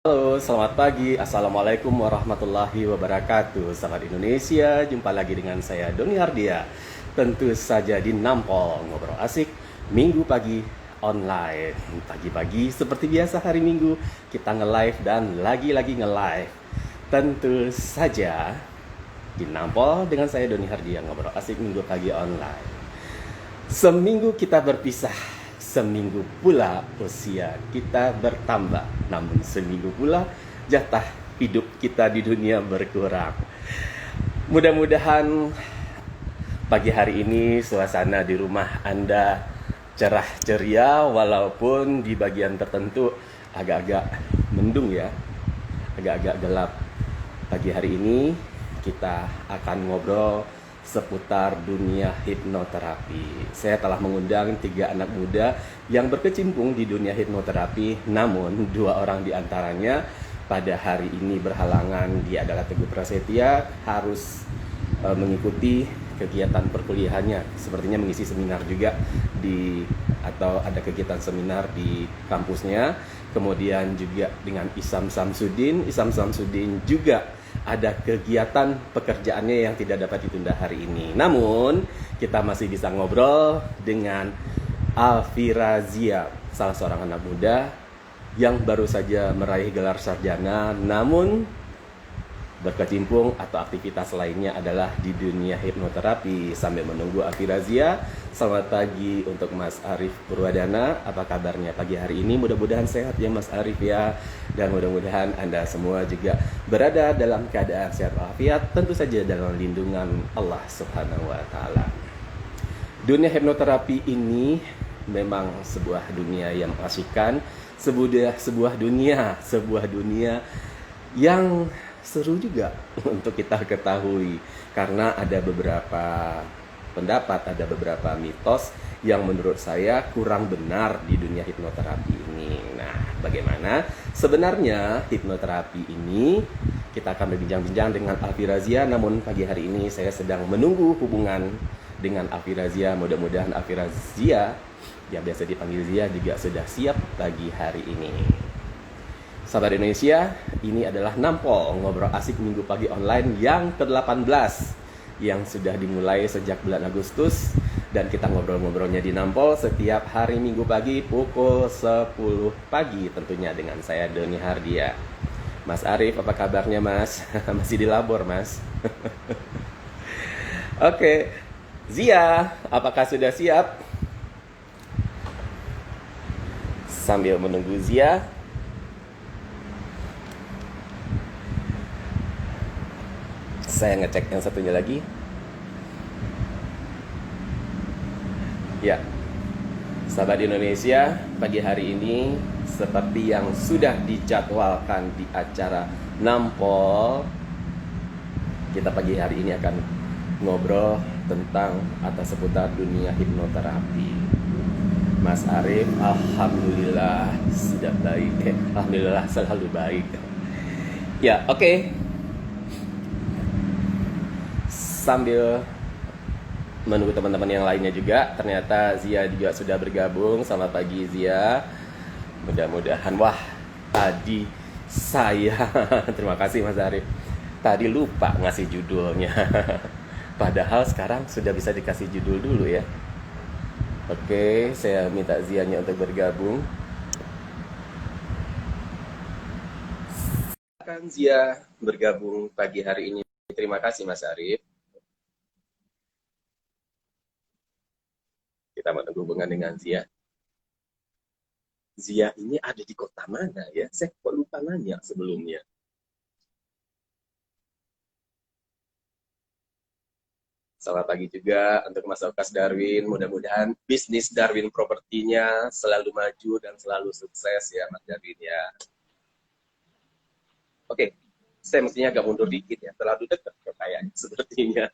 Halo, selamat pagi. Assalamualaikum warahmatullahi wabarakatuh. Sahabat Indonesia, jumpa lagi dengan saya Doni Hardia. Tentu saja di Nampol, ngobrol asik Minggu pagi online. Pagi-pagi seperti biasa hari Minggu kita nge-live dan lagi-lagi nge-live. Tentu saja di Nampol dengan saya Doni Hardia, ngobrol asik Minggu pagi online. Seminggu kita berpisah, seminggu pula usia kita bertambah. Namun seminggu pula jatah hidup kita di dunia berkurang. Mudah-mudahan pagi hari ini suasana di rumah Anda cerah ceria, walaupun di bagian tertentu agak-agak mendung ya, agak-agak gelap. Pagi hari ini kita akan ngobrol seputar dunia hipnoterapi. Saya telah mengundang 3 anak muda yang berkecimpung di dunia hipnoterapi, namun 2 orang di antaranya pada hari ini berhalangan. Dia adalah Teguh Prasetya, harus mengikuti kegiatan perkuliahannya, sepertinya mengisi seminar juga atau ada kegiatan seminar di kampusnya. Kemudian juga dengan Isam Samsudin juga ada kegiatan pekerjaannya yang tidak dapat ditunda hari ini. Namun kita masih bisa ngobrol dengan Alfira Zia, salah seorang anak muda yang baru saja meraih gelar sarjana, namun berkecimpung atau aktivitas lainnya adalah di dunia hipnoterapi. Sambil menunggu Alfira Zia, selamat pagi untuk Mas Arif Purwadana. Apa kabarnya pagi hari ini? Mudah-mudahan sehat ya Mas Arif ya. Dan mudah-mudahan Anda semua juga berada dalam keadaan sehat walafiat, tentu saja dalam lindungan Allah Subhanahu wa taala. Dunia hipnoterapi ini memang sebuah dunia yang mengasihkan, sebuah dunia yang seru juga untuk kita ketahui, karena ada beberapa pendapat, ada beberapa mitos yang menurut saya kurang benar di dunia hipnoterapi ini. Nah, bagaimana sebenarnya hipnoterapi ini? Kita akan berbincang-bincang dengan Alfira Zia, namun pagi hari ini saya sedang menunggu hubungan dengan Alfira Zia. Mudah-mudahan Alfira Zia, yang biasa dipanggil Zia, juga sudah siap pagi hari ini. Sahabat Indonesia, ini adalah Nampol, ngobrol asik Minggu pagi online yang ke-18 yang sudah dimulai sejak bulan Agustus, dan kita ngobrol-ngobrolnya di Nampol setiap hari Minggu pagi pukul 10 pagi tentunya dengan saya Doni Hardia. Mas Arif, apa kabarnya Mas? Masih di labor Mas? Oke, Zia, apakah sudah siap? Sambil menunggu Zia, saya ngecek yang satunya lagi. Ya, sahabat Indonesia, pagi hari ini seperti yang sudah dijadwalkan di acara Nampol, kita pagi hari ini akan ngobrol tentang atau seputar dunia hipnoterapi. Mas Arif, alhamdulillah sudah baik. Alhamdulillah selalu baik. Ya, oke. Sambil menunggu teman-teman yang lainnya juga, ternyata Zia juga sudah bergabung. Selamat pagi Zia. Mudah-mudahan, wah tadi saya terima kasih Mas Arif, tadi lupa ngasih judulnya. Padahal sekarang sudah bisa dikasih judul dulu ya. Oke, saya minta Zianya untuk bergabung. Akan Zia bergabung pagi hari ini. Terima kasih Mas Arif. Kita menunggu hubungan dengan Zia. Zia ini ada di kota mana ya? Saya kok lupa nanya sebelumnya. Selamat pagi juga untuk Mas Okas Darwin. Mudah-mudahan bisnis Darwin Propertinya selalu maju dan selalu sukses ya Mas Darwin ya. Oke, saya mestinya agak mundur dikit ya. Terlalu dekat kayaknya sepertinya.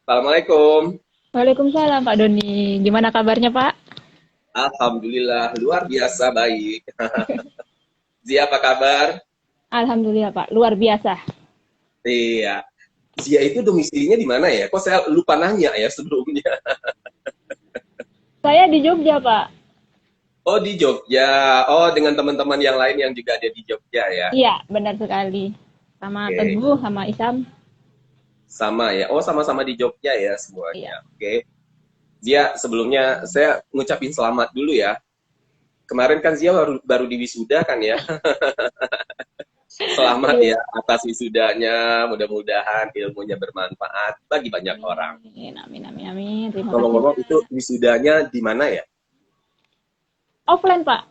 Assalamualaikum. Waalaikumsalam Pak Doni. Gimana kabarnya Pak? Alhamdulillah, luar biasa baik. Zia apa kabar? Alhamdulillah Pak, luar biasa. Iya. Zia itu domisilinya di mana ya? Kok saya lupa nanya ya sebelumnya. Saya di Jogja Pak. Oh, di Jogja. Oh, dengan teman-teman yang lain yang juga ada di Jogja ya. Iya, benar sekali. Sama Oke. Teguh, sama Isam. Sama ya. Oh, sama-sama di Jogja ya Iya. semuanya. Oke. Zia, sebelumnya saya ngucapin selamat dulu ya. Kemarin kan Zia baru di wisuda kan ya. Selamat Iya. ya atas wisudanya. Mudah-mudahan ilmunya bermanfaat bagi banyak orang. Amin, amin, amin, amin. Terima kasih, Ngomong-ngomong itu Pak. wisudanya di mana ya? Offline, Pak.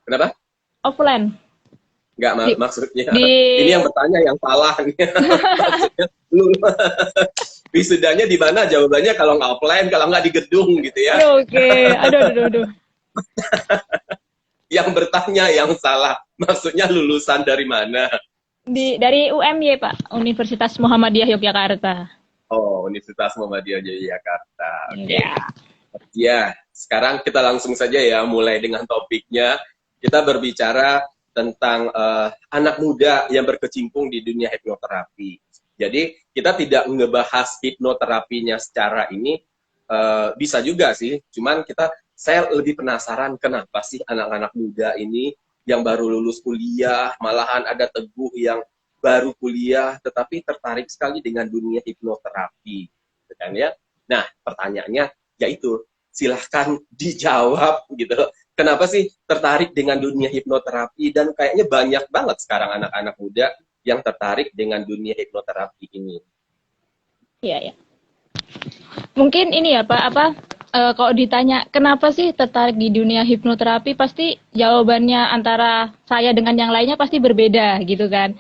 Kenapa? Offline. Nggak Di, maksudnya. di Ini yang bertanya yang salah nih. Maksudnya lu wisudanya di mana? Jawabannya kalau nggak offline, kalau nggak di gedung gitu ya. Aduh, oke. Aduh, aduh, aduh, aduh. Yang bertanya yang salah. Maksudnya lulusan dari mana? Dari UMY, Pak. Universitas Muhammadiyah Yogyakarta. Oh, Universitas Muhammadiyah Yogyakarta. Oke. Iya. Ya, sekarang kita langsung saja ya mulai dengan topiknya. Kita berbicara tentang anak muda yang berkecimpung di dunia hipnoterapi. Jadi kita tidak ngebahas hipnoterapinya secara ini, bisa juga sih. Cuman saya lebih penasaran kenapa sih anak-anak muda ini yang baru lulus kuliah, malahan ada Teguh yang baru kuliah tetapi tertarik sekali dengan dunia hipnoterapi, gitu kan ya. Nah, pertanyaannya yaitu silahkan dijawab gitu. Kenapa sih tertarik dengan dunia hipnoterapi dan kayaknya banyak banget sekarang anak-anak muda yang tertarik dengan dunia hipnoterapi ini. Iya, iya. Mungkin ini ya Pak, kalau ditanya kenapa sih tertarik di dunia hipnoterapi, pasti jawabannya antara saya dengan yang lainnya pasti berbeda gitu kan.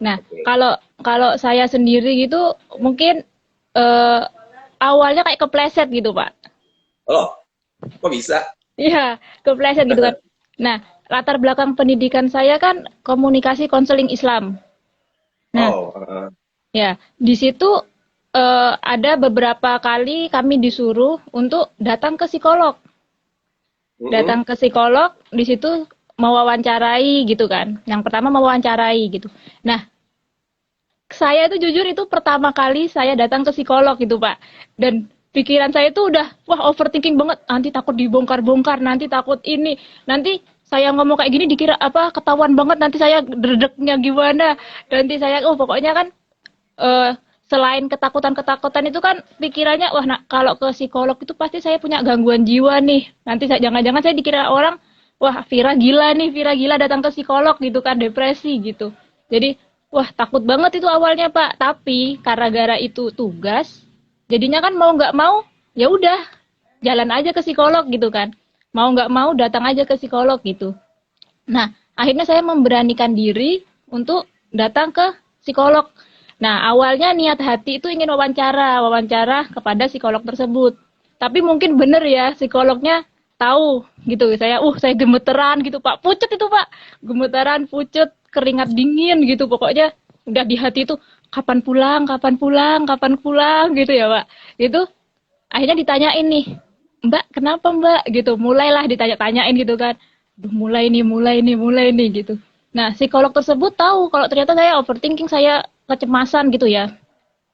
Nah, Oke. kalau kalau saya sendiri gitu mungkin eh, awalnya kayak kepleset gitu Pak. Oh, kok bisa? Iya, kepleset gitu kan. Nah, latar belakang pendidikan saya kan komunikasi konseling Islam. Nah, Oh, ya, di situ ada beberapa kali kami disuruh untuk datang ke psikolog. Datang ke psikolog, di situ mewawancarai gitu kan. Yang pertama mewawancarai gitu. Nah, saya itu jujur itu pertama kali saya datang ke psikolog gitu, Pak. Dan pikiran saya itu udah wah overthinking banget. Nanti takut dibongkar-bongkar, nanti takut ini, nanti saya ngomong kayak gini dikira apa ketahuan banget, nanti saya dredegnya gimana. Nanti saya oh pokoknya kan eh, selain ketakutan-ketakutan itu kan pikirannya wah nah, kalau ke psikolog itu pasti saya punya gangguan jiwa nih. Nanti saya jangan-jangan saya dikira orang wah Vira gila nih, Vira gila datang ke psikolog gitu kan, depresi gitu. Jadi wah takut banget itu awalnya Pak. Tapi karena gara itu tugas, jadinya kan mau nggak mau ya udah jalan aja ke psikolog gitu kan. Mau nggak mau datang aja ke psikolog gitu. Nah, akhirnya saya memberanikan diri untuk datang ke psikolog. Nah, awalnya niat hati itu ingin wawancara, wawancara kepada psikolog tersebut. Tapi mungkin benar ya, psikolognya tahu gitu. Saya gemeteran gitu, Pak. Pucet itu, Pak. Gemeteran, pucet, keringat dingin gitu. Pokoknya udah di hati itu, kapan pulang, kapan pulang, kapan pulang gitu ya, Pak. Itu akhirnya ditanyain nih, Mbak, kenapa Mbak? Gitu. Mulailah ditanya-tanyain gitu kan. Duh, mulai nih gitu. Nah, psikolog tersebut tahu kalau ternyata saya overthinking, saya kecemasan gitu ya.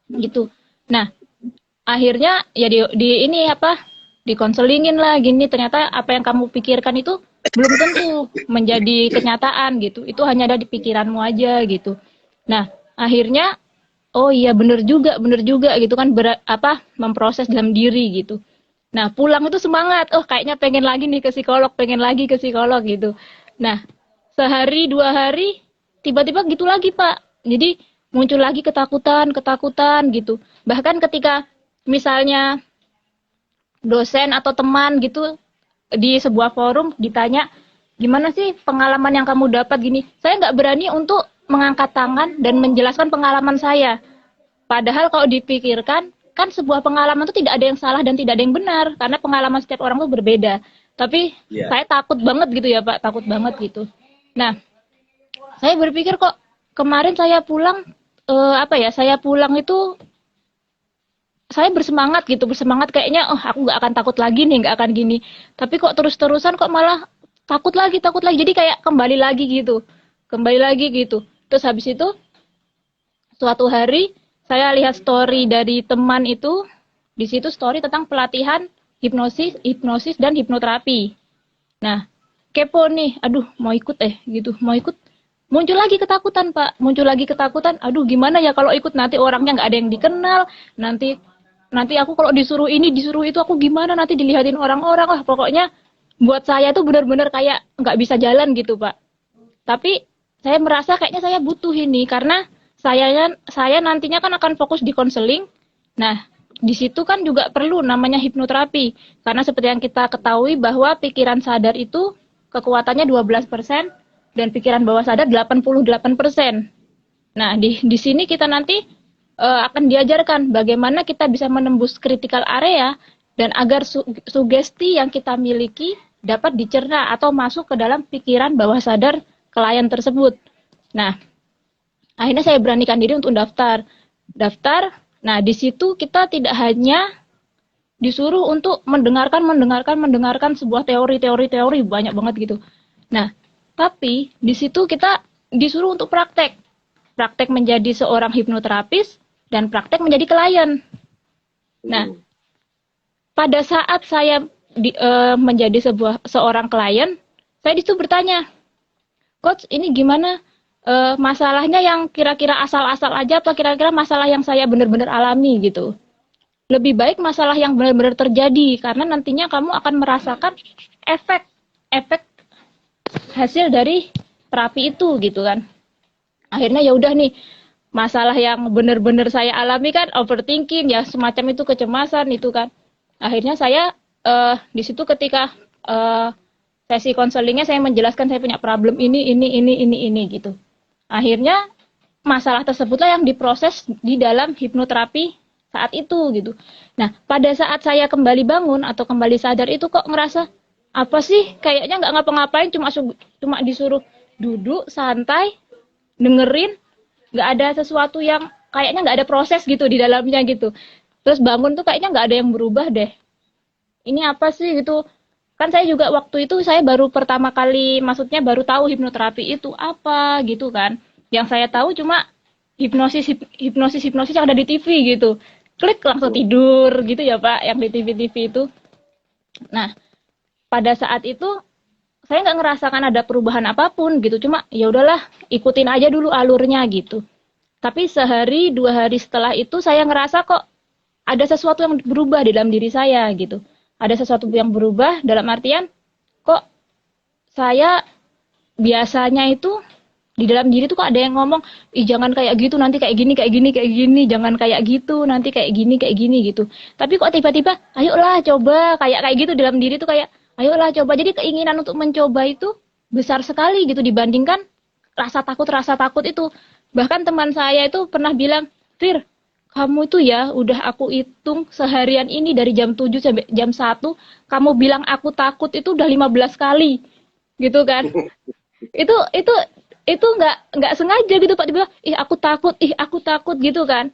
Gitu. Nah, akhirnya ya di ini apa? Dikonselingin lah gini, ternyata apa yang kamu pikirkan itu belum tentu menjadi kenyataan gitu. Itu hanya ada di pikiranmu aja gitu. Nah, akhirnya oh iya bener juga gitu kan memproses dalam diri gitu. Nah, pulang itu semangat. Oh, kayaknya pengen lagi nih ke psikolog, pengen lagi ke psikolog gitu. Nah, sehari dua hari tiba-tiba gitu lagi, Pak. Jadi muncul lagi ketakutan gitu. Bahkan ketika misalnya dosen atau teman gitu di sebuah forum ditanya, gimana sih pengalaman yang kamu dapat gini? Saya nggak berani untuk mengangkat tangan dan menjelaskan pengalaman saya. Padahal kalau dipikirkan, kan sebuah pengalaman itu tidak ada yang salah dan tidak ada yang benar, karena pengalaman setiap orang itu berbeda. Tapi ya. saya takut banget gitu ya Pak, takut banget gitu. Nah, saya berpikir kok kemarin saya pulang, saya pulang itu saya bersemangat gitu, bersemangat kayaknya, oh aku nggak akan takut lagi nih, nggak akan gini. Tapi kok terus-terusan kok malah takut lagi. Jadi kayak kembali lagi gitu. Terus habis itu suatu hari saya lihat story dari teman itu, di situ story tentang pelatihan hipnosis dan hipnoterapi. Nah, kepo nih, aduh mau ikut gitu, mau ikut. Muncul lagi ketakutan, Pak. Muncul lagi ketakutan, aduh gimana ya kalau ikut, nanti orangnya nggak ada yang dikenal, nanti nanti aku kalau disuruh ini, disuruh itu, aku gimana, nanti dilihatin orang-orang. Lah pokoknya buat saya tuh benar-benar kayak nggak bisa jalan gitu, Pak. Tapi saya merasa kayaknya saya butuh ini karena saya nantinya kan akan fokus di konseling. Nah, di situ kan juga perlu namanya hipnoterapi. Karena seperti yang kita ketahui bahwa pikiran sadar itu kekuatannya 12% dan pikiran bawah sadar 88%. Nah, di sini kita nanti akan diajarkan bagaimana kita bisa menembus critical area dan agar sugesti yang kita miliki dapat dicerna atau masuk ke dalam pikiran bawah sadar klien tersebut. Nah, akhirnya saya beranikan diri untuk daftar. Daftar. Nah, di situ kita tidak hanya disuruh untuk mendengarkan sebuah teori banyak banget gitu. Nah, tapi di situ kita disuruh untuk praktek. Praktek menjadi seorang hipnoterapis dan praktek menjadi klien. Nah, pada saat saya menjadi seorang klien, saya disitu bertanya, Coach, ini gimana? Masalahnya yang kira-kira asal-asal aja apa kira-kira masalah yang saya benar-benar alami gitu. Lebih baik masalah yang benar-benar terjadi karena nantinya kamu akan merasakan efek hasil dari terapi itu gitu kan. Akhirnya ya udah nih, masalah yang benar-benar saya alami kan overthinking ya, semacam itu, kecemasan itu kan. Akhirnya saya di situ ketika sesi konselingnya saya menjelaskan saya punya problem ini gitu. Akhirnya masalah tersebutlah yang diproses di dalam hipnoterapi saat itu gitu. Nah, pada saat saya kembali bangun atau kembali sadar itu kok ngerasa apa sih, kayaknya nggak ngapa-ngapain, cuma disuruh duduk santai dengerin, nggak ada sesuatu yang kayaknya nggak ada proses gitu di dalamnya gitu. Terus bangun tuh kayaknya nggak ada yang berubah deh. Ini apa sih gitu. Kan saya juga waktu itu saya baru pertama kali, maksudnya baru tahu hipnoterapi itu apa gitu kan. Yang saya tahu cuma hipnosis yang ada di TV gitu. Klik langsung tidur gitu ya Pak, yang di TV-TV itu. Nah, pada saat itu saya nggak ngerasakan ada perubahan apapun gitu, cuma ya udahlah ikutin aja dulu alurnya gitu. Tapi sehari 2 hari setelah itu saya ngerasa kok ada sesuatu yang berubah di dalam diri saya gitu. Ada sesuatu yang berubah dalam artian kok saya biasanya itu di dalam diri tuh kok ada yang ngomong, ih jangan kayak gitu, nanti kayak gini, jangan kayak gitu, nanti kayak gini gitu. Tapi kok tiba-tiba, ayolah coba, kayak gitu dalam diri tuh kayak, ayolah coba. Jadi keinginan untuk mencoba itu besar sekali gitu dibandingkan rasa takut itu. Bahkan teman saya itu pernah bilang, Fir, kamu itu ya udah aku hitung seharian ini dari jam 7 sampai jam 1, kamu bilang aku takut itu udah 15 kali. Gitu kan. Itu nggak sengaja gitu Pak, dibilang, ih aku takut gitu kan.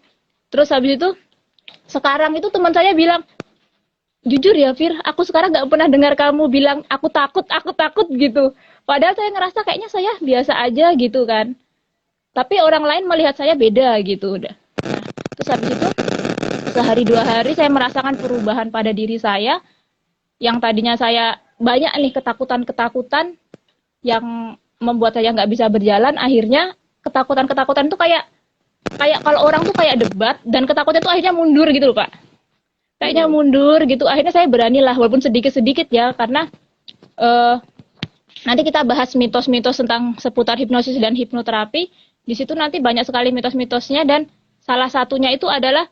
Terus habis itu sekarang itu teman saya bilang, jujur ya Fir, aku sekarang nggak pernah dengar kamu bilang aku takut gitu. Padahal saya ngerasa kayaknya saya biasa aja gitu kan. Tapi orang lain melihat saya beda gitu udah. Nah, terus habis itu sehari 2 hari saya merasakan perubahan pada diri saya. Yang tadinya saya banyak nih ketakutan yang membuat saya nggak bisa berjalan. Akhirnya ketakutan tuh kayak kalau orang tuh kayak debat dan ketakutan tuh akhirnya mundur gitu loh Pak. Kayaknya mundur gitu. Akhirnya saya beranilah walaupun sedikit-sedikit ya, karena nanti kita bahas mitos-mitos tentang seputar hipnosis dan hipnoterapi. Di situ nanti banyak sekali mitos-mitosnya dan salah satunya itu adalah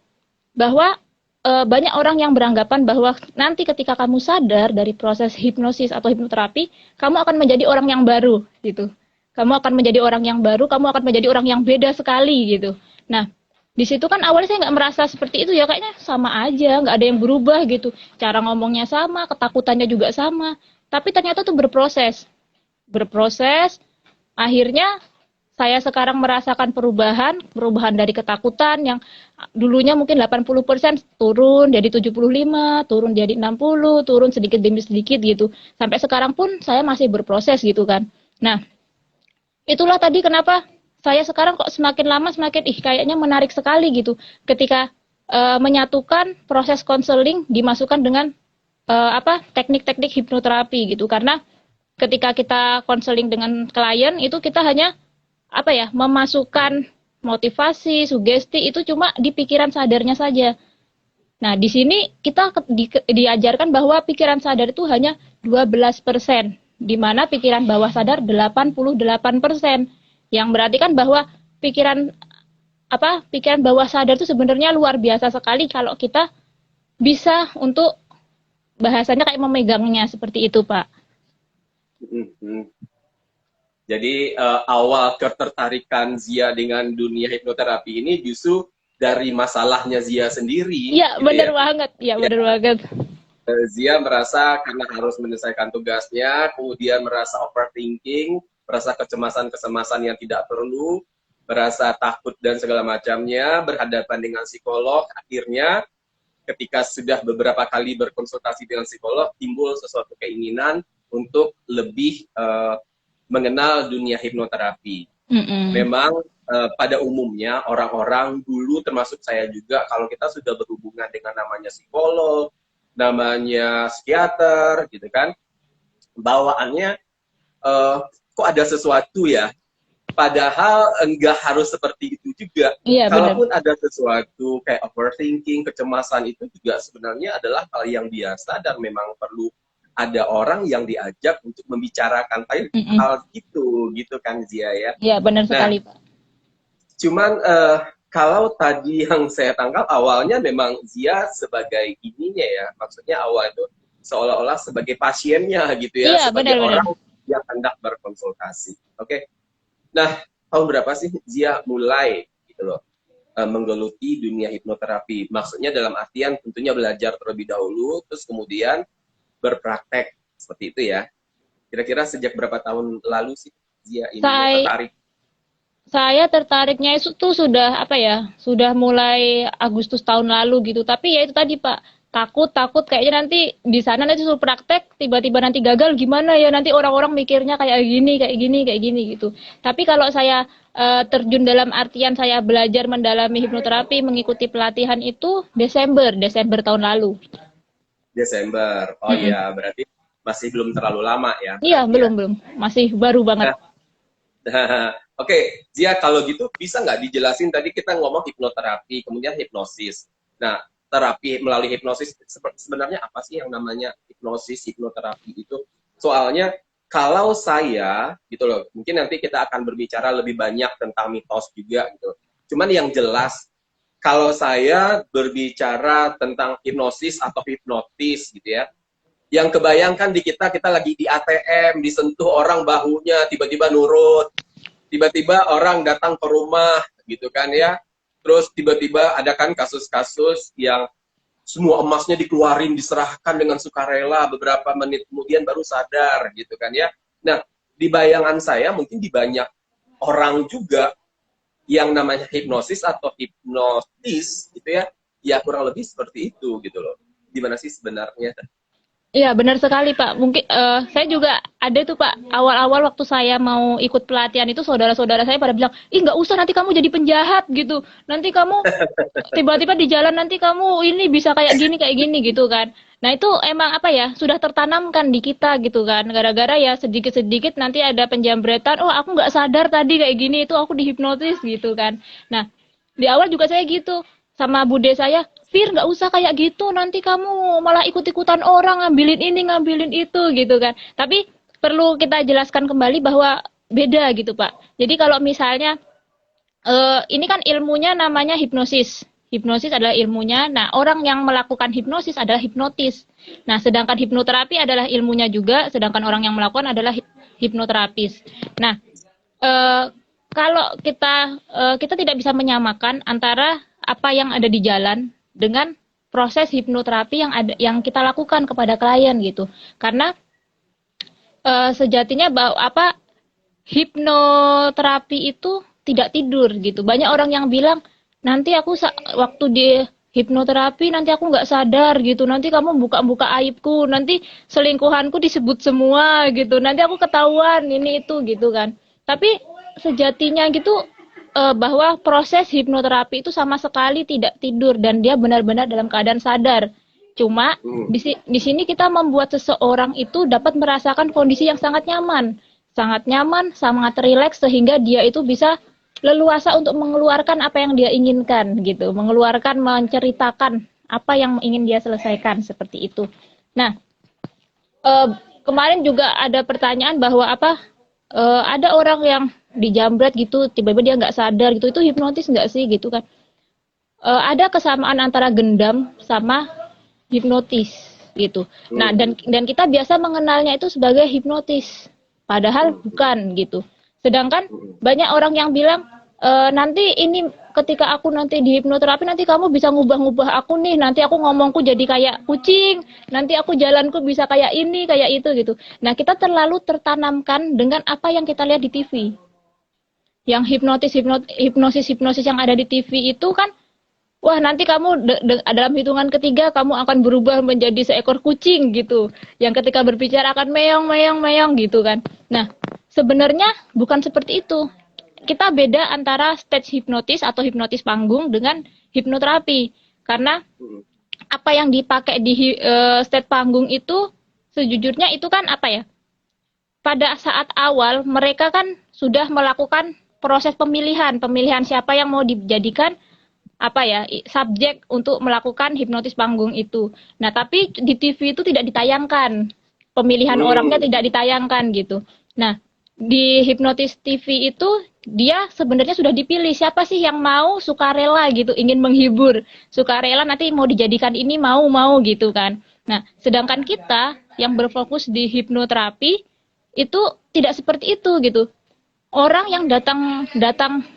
bahwa banyak orang yang beranggapan bahwa nanti ketika kamu sadar dari proses hipnosis atau hipnoterapi, kamu akan menjadi orang yang baru gitu. Kamu akan menjadi orang yang baru, kamu akan menjadi orang yang beda sekali gitu. Nah, di situ kan awalnya saya nggak merasa seperti itu ya, kayaknya sama aja, nggak ada yang berubah gitu. Cara ngomongnya sama, ketakutannya juga sama. Tapi ternyata tuh berproses. Akhirnya saya sekarang merasakan perubahan dari ketakutan yang dulunya mungkin 80% turun jadi 75, turun jadi 60, turun sedikit demi sedikit gitu. Sampai sekarang pun saya masih berproses gitu kan. Nah, itulah tadi kenapa saya sekarang kok semakin lama semakin kayaknya menarik sekali gitu. Ketika menyatukan proses konseling dimasukkan dengan teknik-teknik hipnoterapi gitu. Karena ketika kita konseling dengan klien itu kita hanya apa ya, memasukkan motivasi, sugesti itu cuma di pikiran sadarnya saja. Nah, di sini kita diajarkan bahwa pikiran sadar itu hanya 12%, di mana pikiran bawah sadar 88%. Yang berarti kan bahwa pikiran pikiran bawah sadar itu sebenarnya luar biasa sekali kalau kita bisa untuk bahasanya kayak memegangnya seperti itu, Pak. Jadi awal ketertarikan Zia dengan dunia hipnoterapi ini justru dari masalahnya Zia sendiri. Iya, gitu benar ya. banget. Iya, benar banget. Zia merasa karena harus menyelesaikan tugasnya, kemudian merasa overthinking, merasa kecemasan-kecemasan yang tidak perlu, merasa takut dan segala macamnya, berhadapan dengan psikolog. Akhirnya ketika sudah beberapa kali berkonsultasi dengan psikolog, timbul sesuatu keinginan untuk lebih mengenal dunia hipnoterapi. Memang pada umumnya orang-orang dulu termasuk saya juga, kalau kita sudah berhubungan dengan namanya psikolog, namanya psikiater gitu kan, bawaannya kok ada sesuatu ya, padahal enggak harus seperti itu juga. Iya, Kalaupun benar. ada sesuatu kayak overthinking, kecemasan, itu juga sebenarnya adalah hal yang biasa dan memang perlu ada orang yang diajak untuk membicarakan hal gitu kan Zia ya. Iya, benar Nah, sekali, Pak. cuman kalau tadi yang saya tangkap awalnya memang Zia sebagai ininya ya, maksudnya awal itu seolah-olah sebagai pasiennya gitu ya, Iya, sebagai benar-benar. orang yang hendak berkonsultasi. Oke. Nah, tahun berapa sih Zia mulai gitu loh menggeluti dunia hipnoterapi? Maksudnya dalam artian tentunya belajar terlebih dahulu, terus kemudian berpraktek seperti itu ya. Kira-kira sejak berapa tahun lalu sih Zia ininya tertarik? Saya tertariknya itu tuh sudah apa ya, sudah mulai Agustus tahun lalu gitu. Tapi ya itu tadi Pak, takut kayaknya nanti di sana nanti suruh praktek tiba-tiba nanti gagal gimana ya, nanti orang-orang mikirnya kayak gini gitu. Tapi kalau saya terjun dalam artian saya belajar mendalami hipnoterapi, mengikuti pelatihan itu Desember tahun lalu. Desember. Oh iya, berarti masih belum terlalu lama ya. Iya, Ya. belum, masih baru banget. Oke, Zia kalau gitu bisa nggak dijelasin, tadi kita ngomong hipnoterapi, kemudian hipnosis. Nah, terapi melalui hipnosis sebenarnya apa sih yang namanya hipnosis, hipnoterapi itu? Soalnya kalau saya gitu loh, mungkin nanti kita akan berbicara lebih banyak tentang mitos juga gitu. Cuman yang jelas kalau saya berbicara tentang hipnosis atau hipnotis gitu ya, yang kebayangkan di kita lagi di ATM, disentuh orang bahunya, tiba-tiba nurut, tiba-tiba orang datang ke rumah gitu kan ya, terus tiba-tiba ada kan kasus-kasus yang semua emasnya dikeluarin, diserahkan dengan sukarela, beberapa menit kemudian baru sadar gitu kan ya. Nah, di bayangan saya mungkin di banyak orang juga yang namanya hipnosis atau hipnotis gitu ya, ya kurang lebih seperti itu gitu loh. Gimana sih sebenarnya? Iya, benar sekali, Pak. Mungkin saya juga ada tuh, Pak. Awal-awal waktu saya mau ikut pelatihan itu saudara-saudara saya pada bilang, "Ih, nggak usah nanti kamu jadi penjahat gitu. Nanti kamu tiba-tiba di jalan nanti kamu ini bisa kayak gini gitu kan." Nah, itu emang apa ya? Sudah tertanamkan di kita gitu kan. Gara-gara ya sedikit-sedikit nanti ada penjambretan, "Oh, aku nggak sadar tadi kayak gini, itu aku dihipnotis." gitu kan. Nah, di awal juga saya gitu sama bude saya, Fir nggak usah kayak gitu, nanti kamu malah ikut-ikutan orang ngambilin ini ngambilin itu gitu kan. Tapi perlu kita jelaskan kembali bahwa beda gitu Pak. Jadi kalau misalnya ini kan ilmunya namanya hipnosis. Hipnosis adalah ilmunya. Nah, orang yang melakukan hipnosis adalah hipnotis. Nah, sedangkan hipnoterapi adalah ilmunya juga, sedangkan orang yang melakukan adalah hipnoterapis. Nah, kalau kita tidak bisa menyamakan antara apa yang ada di jalan dengan proses hipnoterapi yang kita lakukan kepada klien gitu. Karena sejatinya hipnoterapi itu tidak tidur gitu. Banyak orang yang bilang nanti aku waktu di hipnoterapi nanti aku nggak sadar gitu. Nanti kamu buka-buka aibku, nanti selingkuhanku disebut semua gitu. Nanti aku ketahuan ini itu gitu kan. Tapi sejatinya gitu bahwa proses hipnoterapi itu sama sekali tidak tidur dan dia benar-benar dalam keadaan sadar. Cuma di sini kita membuat seseorang itu dapat merasakan kondisi yang sangat nyaman, sangat rileks sehingga dia itu bisa leluasa untuk mengeluarkan apa yang dia inginkan gitu, menceritakan apa yang ingin dia selesaikan seperti itu. Nah, kemarin juga ada pertanyaan bahwa ada orang yang dijambret gitu, tiba-tiba dia nggak sadar gitu, itu hipnotis nggak sih gitu kan? Ada kesamaan antara gendam sama hipnotis gitu. Nah, dan kita biasa mengenalnya itu sebagai hipnotis, padahal bukan gitu. Sedangkan banyak orang yang bilang nanti ini ketika aku nanti di hipnoterapi nanti kamu bisa ngubah-ngubah aku nih, nanti aku ngomongku jadi kayak kucing, nanti aku jalanku bisa kayak ini, kayak itu gitu. Nah, kita terlalu tertanamkan dengan apa yang kita lihat di TV. Yang hipnosis yang ada di TV itu kan, wah nanti kamu dalam hitungan ketiga kamu akan berubah menjadi seekor kucing gitu. Yang ketika berbicara akan meong meong meong gitu kan. Nah, sebenarnya bukan seperti itu. Kita beda antara stage hipnotis atau hipnotis panggung dengan hipnoterapi. Karena apa yang dipakai di stage panggung itu sejujurnya itu kan apa ya? Pada saat awal mereka kan sudah melakukan proses pemilihan siapa yang mau dijadikan subjek untuk melakukan hipnotis panggung itu. Nah, tapi di TV itu tidak ditayangkan. Pemilihan orangnya tidak ditayangkan gitu. Nah, di hipnotis TV itu dia sebenarnya sudah dipilih siapa sih yang mau sukarela gitu, ingin menghibur. Sukarela nanti mau dijadikan ini mau gitu kan. Nah, sedangkan kita yang berfokus di hipnoterapi itu tidak seperti itu gitu. Orang yang datang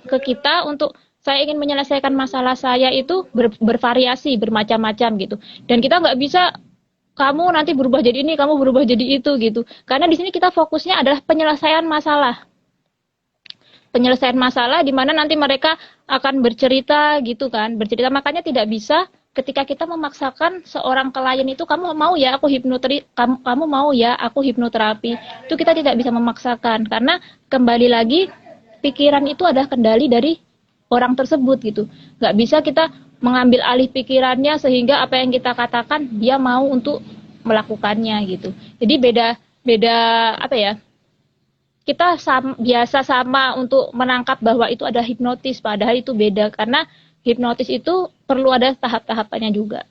ke kita untuk saya ingin menyelesaikan masalah saya itu bervariasi, bermacam-macam gitu. Dan kita nggak bisa kamu nanti berubah jadi ini, kamu berubah jadi itu gitu. Karena di sini kita fokusnya adalah penyelesaian masalah. Penyelesaian masalah di mana nanti mereka akan bercerita gitu kan. Bercerita, makanya tidak bisa ketika kita memaksakan seorang klien itu kamu mau ya aku kamu mau ya aku hipnoterapi. Itu kita tidak bisa memaksakan karena kembali lagi pikiran itu adalah kendali dari orang tersebut gitu. Nggak bisa kita mengambil alih pikirannya sehingga apa yang kita katakan dia mau untuk melakukannya gitu. Jadi beda kita biasa sama untuk menangkap bahwa itu ada hipnotis, padahal itu beda karena hipnotis itu perlu ada tahap-tahapannya juga.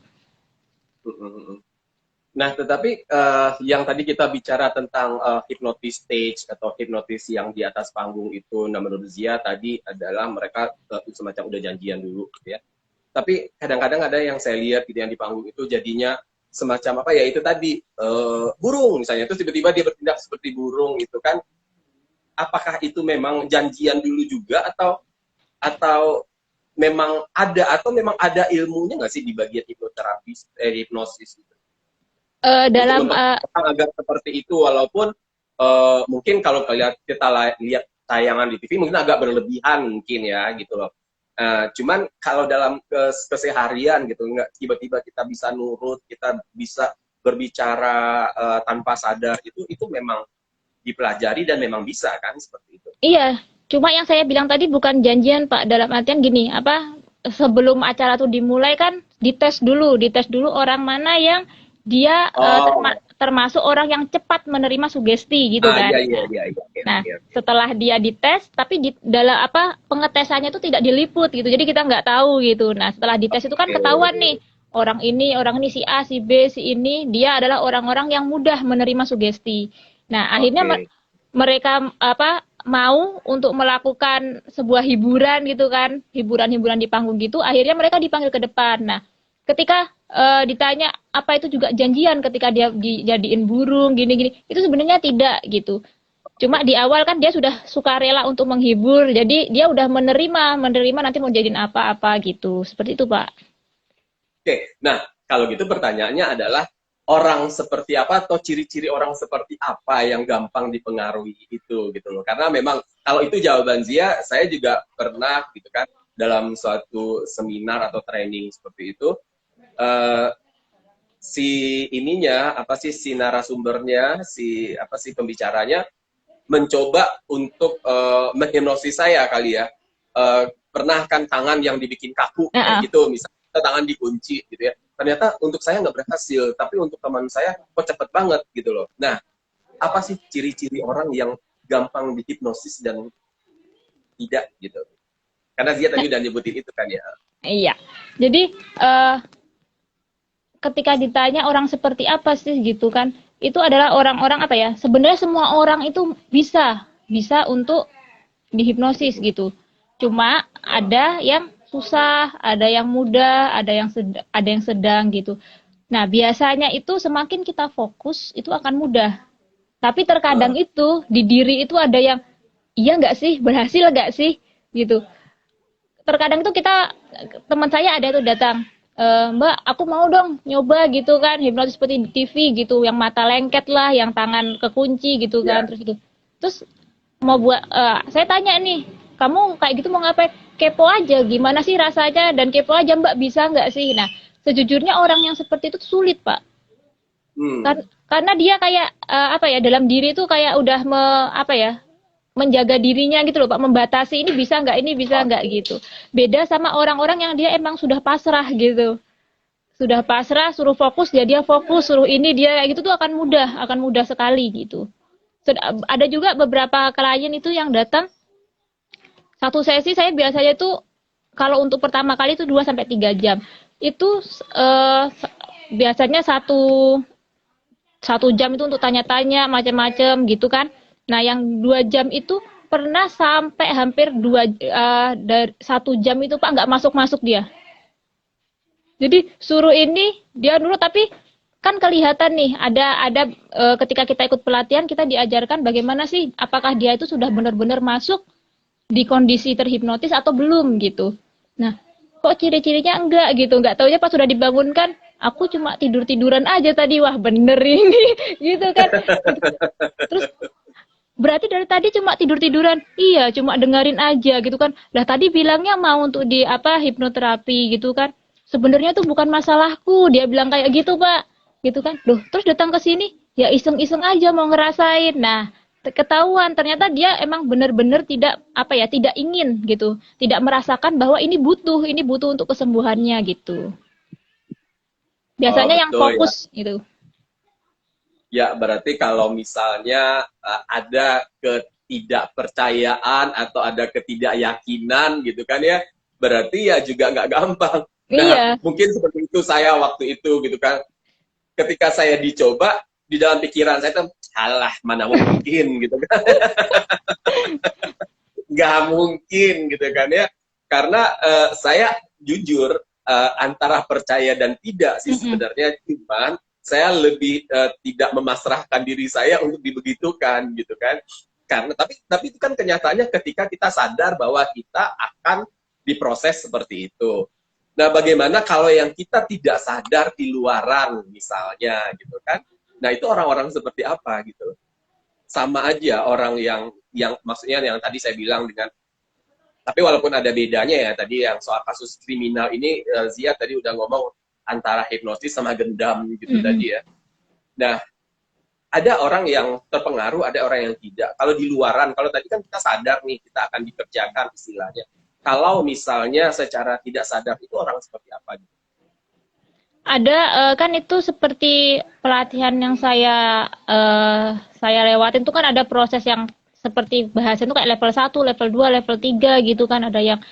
Nah, tetapi yang tadi kita bicara tentang hipnotis stage atau hipnotis yang di atas panggung itu, nah menurut Zia tadi adalah mereka semacam udah janjian dulu, gitu ya. Tapi kadang-kadang ada yang saya lihat gitu yang di panggung itu jadinya semacam itu tadi burung misalnya, terus tiba-tiba dia bertindak seperti burung gitu kan. Apakah itu memang janjian dulu juga atau memang ada ilmunya nggak sih di bagian hipnoterapi, hipnosis itu? Dalam agar seperti itu, walaupun mungkin kalau kita lihat tayangan di TV mungkin agak berlebihan mungkin ya gitu loh. Cuman kalau dalam keseharian gitu, nggak tiba-tiba kita bisa nurut, kita bisa berbicara tanpa sadar, itu memang dipelajari dan memang bisa kan seperti itu. Iya, cuma yang saya bilang tadi bukan janjian Pak, dalam artian gini, sebelum acara tuh dimulai kan dites dulu orang mana yang dia termasuk orang yang cepat menerima sugesti gitu kan. Iya. Nah, setelah dia dites, tapi dalam pengetesannya itu tidak diliput gitu, jadi kita nggak tahu gitu. Nah, setelah dites itu kan ketahuan nih orang ini si A, si B, si ini dia adalah orang-orang yang mudah menerima sugesti. Nah, akhirnya mereka mau untuk melakukan sebuah hiburan gitu kan, hiburan di panggung gitu, akhirnya mereka dipanggil ke depan. Nah, ketika ditanya apa itu juga janjian ketika dia dijadiin burung gini-gini, itu sebenarnya tidak gitu. Cuma di awal kan dia sudah sukarela untuk menghibur, jadi dia udah menerima nanti mau jadiin apa-apa gitu. Seperti itu, Pak. Oke, nah kalau gitu pertanyaannya adalah orang seperti apa atau ciri-ciri orang seperti apa yang gampang dipengaruhi itu gitu loh. Karena memang kalau itu jawaban Zia, saya juga pernah gitu kan dalam suatu seminar atau training seperti itu, si narasumbernya, si pembicaranya mencoba untuk menghipnosis saya kali ya. Pernah kan tangan yang dibikin kaku kayak gitu misalnya. tangan dikunci gitu ya. Ternyata untuk saya nggak berhasil, tapi untuk teman saya kok cepet banget gitu loh. Nah, apa sih ciri-ciri orang yang gampang dihipnosis dan tidak gitu? Karena Zia tadi udah nyebutin itu kan ya. Iya. Jadi ketika ditanya orang seperti apa sih gitu kan, itu adalah orang-orang apa ya? Sebenarnya semua orang itu bisa untuk dihipnosis gitu. Cuma ada yang susah, ada yang mudah, ada yang sedang gitu. Nah, biasanya itu semakin kita fokus itu akan mudah. Tapi terkadang itu di diri itu ada yang iya nggak sih, berhasil nggak sih gitu. Terkadang itu teman saya ada tuh datang, Mbak, aku mau dong nyoba gitu kan, hipnotis seperti di TV gitu, yang mata lengket lah, yang tangan kekunci gitu kan, terus mau buat, saya tanya nih, kamu kayak gitu mau ngapain? Kepo aja, gimana sih rasanya, dan kepo aja Mbak, bisa nggak sih? Nah, sejujurnya orang yang seperti itu sulit Pak, karena dia kayak apa ya, dalam diri itu kayak udah menjaga dirinya gitu loh Pak, membatasi ini bisa nggak gitu. Beda sama orang-orang yang dia emang sudah pasrah gitu. Sudah pasrah, suruh fokus, dia fokus, suruh ini dia kayak gitu tuh akan mudah sekali gitu. Ada juga beberapa klien itu yang datang satu sesi, saya biasanya tuh kalau untuk pertama kali itu 2 sampai 3 jam. Itu biasanya satu jam itu untuk tanya-tanya macam-macam gitu kan. Nah, yang 2 jam itu pernah sampai hampir dari 1 jam itu Pak nggak masuk dia. Jadi suruh ini dia dulu, tapi kan kelihatan nih ada ketika kita ikut pelatihan kita diajarkan bagaimana sih apakah dia itu sudah benar-benar masuk di kondisi terhipnotis atau belum gitu. Nah, kok ciri-cirinya enggak gitu, nggak taunya pas sudah dibangunkan aku cuma tidur-tiduran aja tadi, wah bener ini gitu kan. Terus berarti dari tadi cuma tidur-tiduran? Iya, cuma dengerin aja gitu kan. Lah tadi bilangnya mau untuk hipnoterapi gitu kan. Sebenarnya tuh bukan masalahku, dia bilang kayak gitu, Pak. Gitu kan. Loh, terus datang ke sini ya iseng-iseng aja mau ngerasain. Nah, ketahuan ternyata dia emang benar-benar tidak ingin gitu. Tidak merasakan bahwa ini butuh untuk kesembuhannya gitu. Biasanya yang fokus gitu. Ya, berarti kalau misalnya ada ketidakpercayaan atau ada ketidakyakinan gitu kan ya, berarti ya juga nggak gampang. Nah, Iya. mungkin seperti itu saya waktu itu gitu kan. Ketika saya dicoba, di dalam pikiran saya tuh, alah mana mungkin gitu kan. Nggak mungkin gitu kan ya. Karena saya jujur antara percaya dan tidak sih sebenarnya, cuman saya lebih tidak memasrahkan diri saya untuk dibegitukan gitu kan. Karena tapi itu kan kenyataannya ketika kita sadar bahwa kita akan diproses seperti itu. Nah, bagaimana kalau yang kita tidak sadar di luaran misalnya gitu kan. Nah, itu orang-orang seperti apa gitu. Sama aja orang yang maksudnya yang tadi saya bilang dengan, tapi walaupun ada bedanya ya tadi yang soal kasus kriminal ini, Zia tadi udah ngomong antara hipnotis sama gendam gitu tadi ya. Nah, ada orang yang terpengaruh, ada orang yang tidak. Kalau di luaran, kalau tadi kan kita sadar nih, kita akan dikerjakan istilahnya. Kalau misalnya secara tidak sadar, itu orang seperti apa? Ada, kan itu seperti pelatihan yang saya lewatin itu kan ada proses yang seperti bahasa itu kayak level 1, level 2, level 3 gitu kan. Ada yang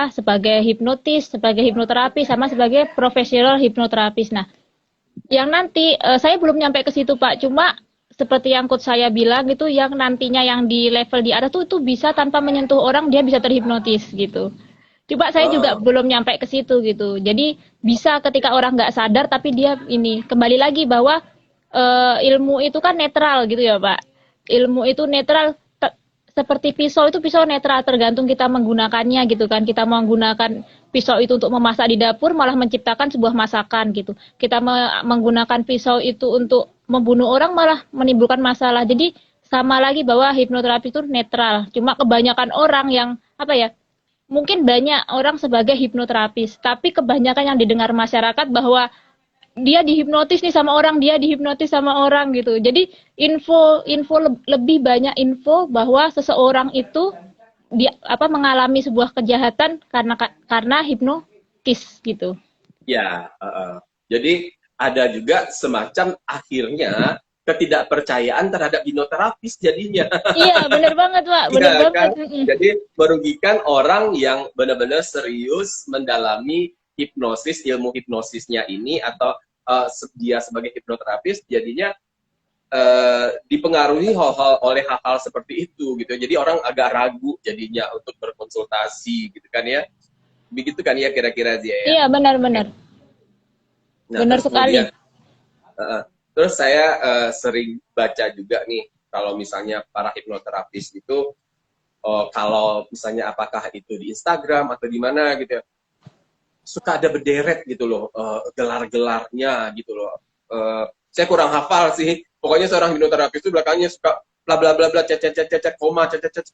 sebagai hipnotis, sebagai hipnoterapi, sama sebagai profesional hipnoterapis. Nah, yang nanti saya belum nyampe ke situ Pak, cuma seperti yang coach saya bilang gitu, yang nantinya yang di level di atas tuh itu bisa tanpa menyentuh orang dia bisa terhipnotis gitu. Coba saya juga belum nyampe ke situ gitu. Jadi bisa ketika orang nggak sadar tapi dia ini kembali lagi bahwa ilmu itu kan netral gitu ya Pak. Ilmu itu netral seperti pisau itu pisau netral tergantung kita menggunakannya gitu kan. Kita menggunakan pisau itu untuk memasak di dapur malah menciptakan sebuah masakan gitu. Kita menggunakan pisau itu untuk membunuh orang malah menimbulkan masalah. Jadi sama lagi bahwa hipnoterapi itu netral. Cuma kebanyakan orang yang mungkin banyak orang sebagai hipnoterapis, tapi kebanyakan yang didengar masyarakat bahwa dia dihipnotis nih sama orang, dia dihipnotis sama orang gitu. Jadi lebih banyak info bahwa seseorang itu mengalami sebuah kejahatan karena hipnotis gitu. Ya, jadi ada juga semacam akhirnya ketidakpercayaan terhadap hipnoterapis jadinya. Iya, bener banget, Pak. Bener Iya banget. kan? Jadi merugikan orang yang benar-benar serius mendalami hipnosis, ilmu hipnosisnya ini, atau dia sebagai hipnoterapis jadinya dipengaruhi oleh hal-hal seperti itu gitu. Jadi orang agak ragu jadinya untuk berkonsultasi gitu kan ya. Begitu kan ya kira-kira dia ya. Iya, benar-benar. Nah, Benar terus sekali. kemudian terus saya sering baca juga nih kalau misalnya para hipnoterapis itu kalau misalnya apakah itu di Instagram atau di mana gitu ya, suka ada berderet gitu loh gelar-gelarnya gitu loh. Saya kurang hafal sih. Pokoknya seorang hipnoterapis itu belakangnya suka bla bla bla bla cecet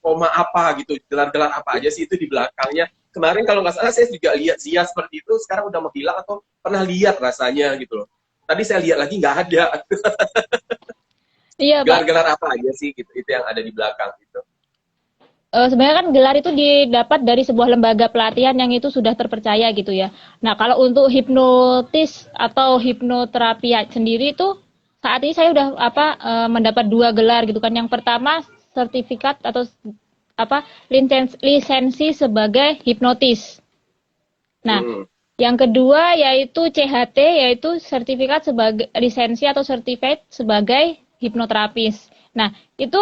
koma apa gitu, gelar-gelar apa aja sih itu di belakangnya. Kemarin kalau nggak salah saya juga lihat Zia seperti itu, sekarang udah menghilang atau pernah lihat rasanya gitu loh. Tadi saya lihat lagi nggak ada. Iya, Pak. Gelar-gelar apa aja sih gitu, itu yang ada di belakang itu. Sebenarnya kan gelar itu didapat dari sebuah lembaga pelatihan yang itu sudah terpercaya gitu ya. Nah, kalau untuk hipnotis atau hipnoterapi sendiri itu saat ini saya udah mendapat 2 gelar gitu kan. Yang pertama sertifikat atau lisensi sebagai hipnotis. Nah, yang kedua yaitu CHT, yaitu sertifikat sebagai lisensi atau certificate sebagai hipnoterapis. Nah, itu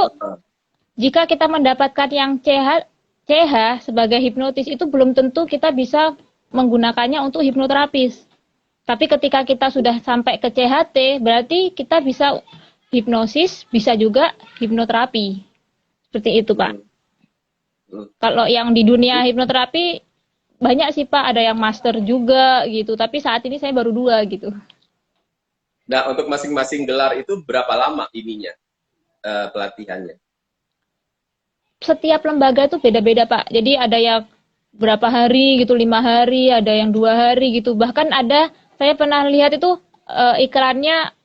jika kita mendapatkan yang CH sebagai hipnotis itu belum tentu kita bisa menggunakannya untuk hipnoterapis. Tapi ketika kita sudah sampai ke CHT, berarti kita bisa hipnosis, bisa juga hipnoterapi. Seperti itu, Pak. Kalau yang di dunia hipnoterapi banyak sih, Pak, ada yang master juga gitu. Tapi saat ini saya baru 2 gitu. Nah, untuk masing-masing gelar itu berapa lama ininya pelatihannya? Setiap lembaga itu beda-beda, Pak. Jadi ada yang berapa hari gitu, 5 hari, ada yang 2 hari gitu. Bahkan ada, saya pernah lihat itu iklannya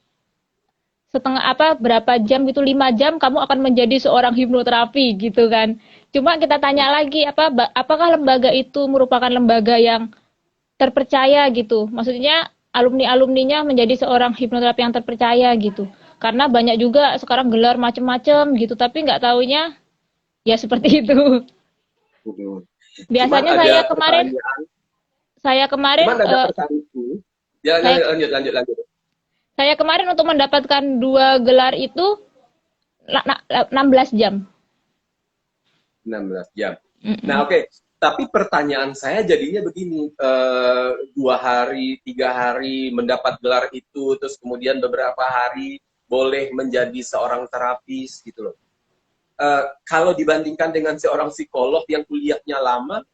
berapa jam gitu, 5 jam kamu akan menjadi seorang hipnoterapi gitu kan. Cuma kita tanya lagi, apakah lembaga itu merupakan lembaga yang terpercaya gitu. Maksudnya alumni-alumninya menjadi seorang hipnoterapi yang terpercaya gitu. Karena banyak juga sekarang gelar macam-macam gitu, tapi nggak taunya ya seperti itu. Biasanya saya kemarin ada pertanyaan. Ya, lanjut. Saya kemarin untuk mendapatkan 2 gelar itu 16 jam. 16 jam. Nah, oke. Tapi pertanyaan saya jadinya begini, 2 hari, 3 hari mendapat gelar itu, terus kemudian beberapa hari boleh menjadi seorang terapis gitu loh. Kalau dibandingkan dengan seorang psikolog yang kuliahnya lama,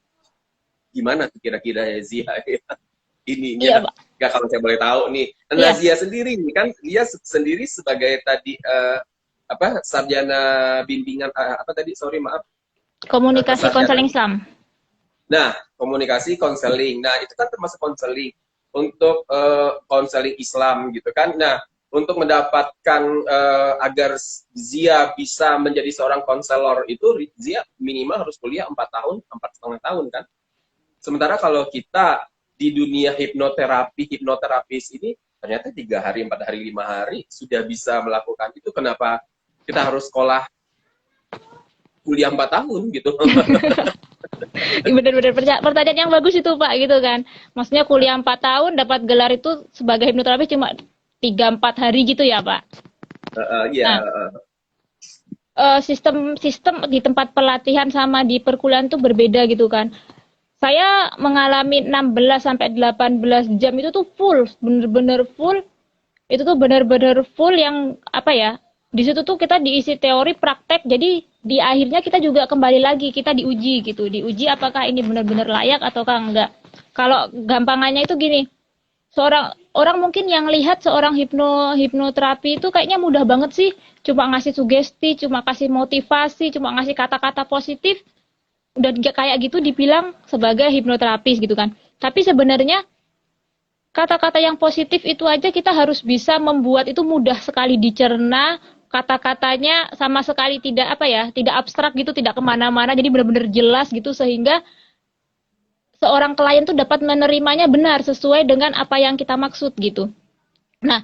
gimana tuh kira-kira ya Zia? Ininya, Iya, Pak. Nggak, kalau saya boleh tahu nih. Nah, Zia sendiri kan, dia sendiri sebagai tadi sarjana bimbingan komunikasi konseling Islam. Nah, komunikasi konseling. Nah, itu kan termasuk konseling untuk konseling Islam gitu kan. Nah, untuk mendapatkan agar Zia bisa menjadi seorang konselor itu Zia minimal harus kuliah 4,5 tahun kan. Sementara kalau kita di dunia hipnoterapis ini ternyata 3 hari, 4 hari, 5 hari sudah bisa melakukan itu. Kenapa kita harus sekolah kuliah 4 tahun gitu? Benar-benar pertanyaan yang bagus itu, Pak, gitu kan. Maksudnya kuliah 4 tahun dapat gelar itu sebagai hipnoterapis cuma 3-4 hari gitu ya, Pak? Iya. Sistem di tempat pelatihan sama di perkuliahan itu berbeda gitu kan. Saya mengalami 16 sampai 18 jam itu tuh full, bener-bener full. Itu tuh bener-bener full yang di situ tuh kita diisi teori, praktek. Jadi di akhirnya kita juga kembali lagi, kita diuji gitu. Diuji apakah ini benar-benar layak ataukah enggak. Kalau gampangannya itu gini. Orang mungkin yang lihat seorang hipnoterapi itu kayaknya mudah banget sih, cuma ngasih sugesti, cuma kasih motivasi, cuma ngasih kata-kata positif, udah kayak gitu dibilang sebagai hipnoterapis gitu kan. Tapi sebenarnya kata-kata yang positif itu aja kita harus bisa membuat itu mudah sekali dicerna, kata-katanya sama sekali tidak tidak abstrak gitu, tidak kemana-mana, jadi benar-benar jelas gitu sehingga seorang klien tuh dapat menerimanya benar sesuai dengan apa yang kita maksud gitu. Nah,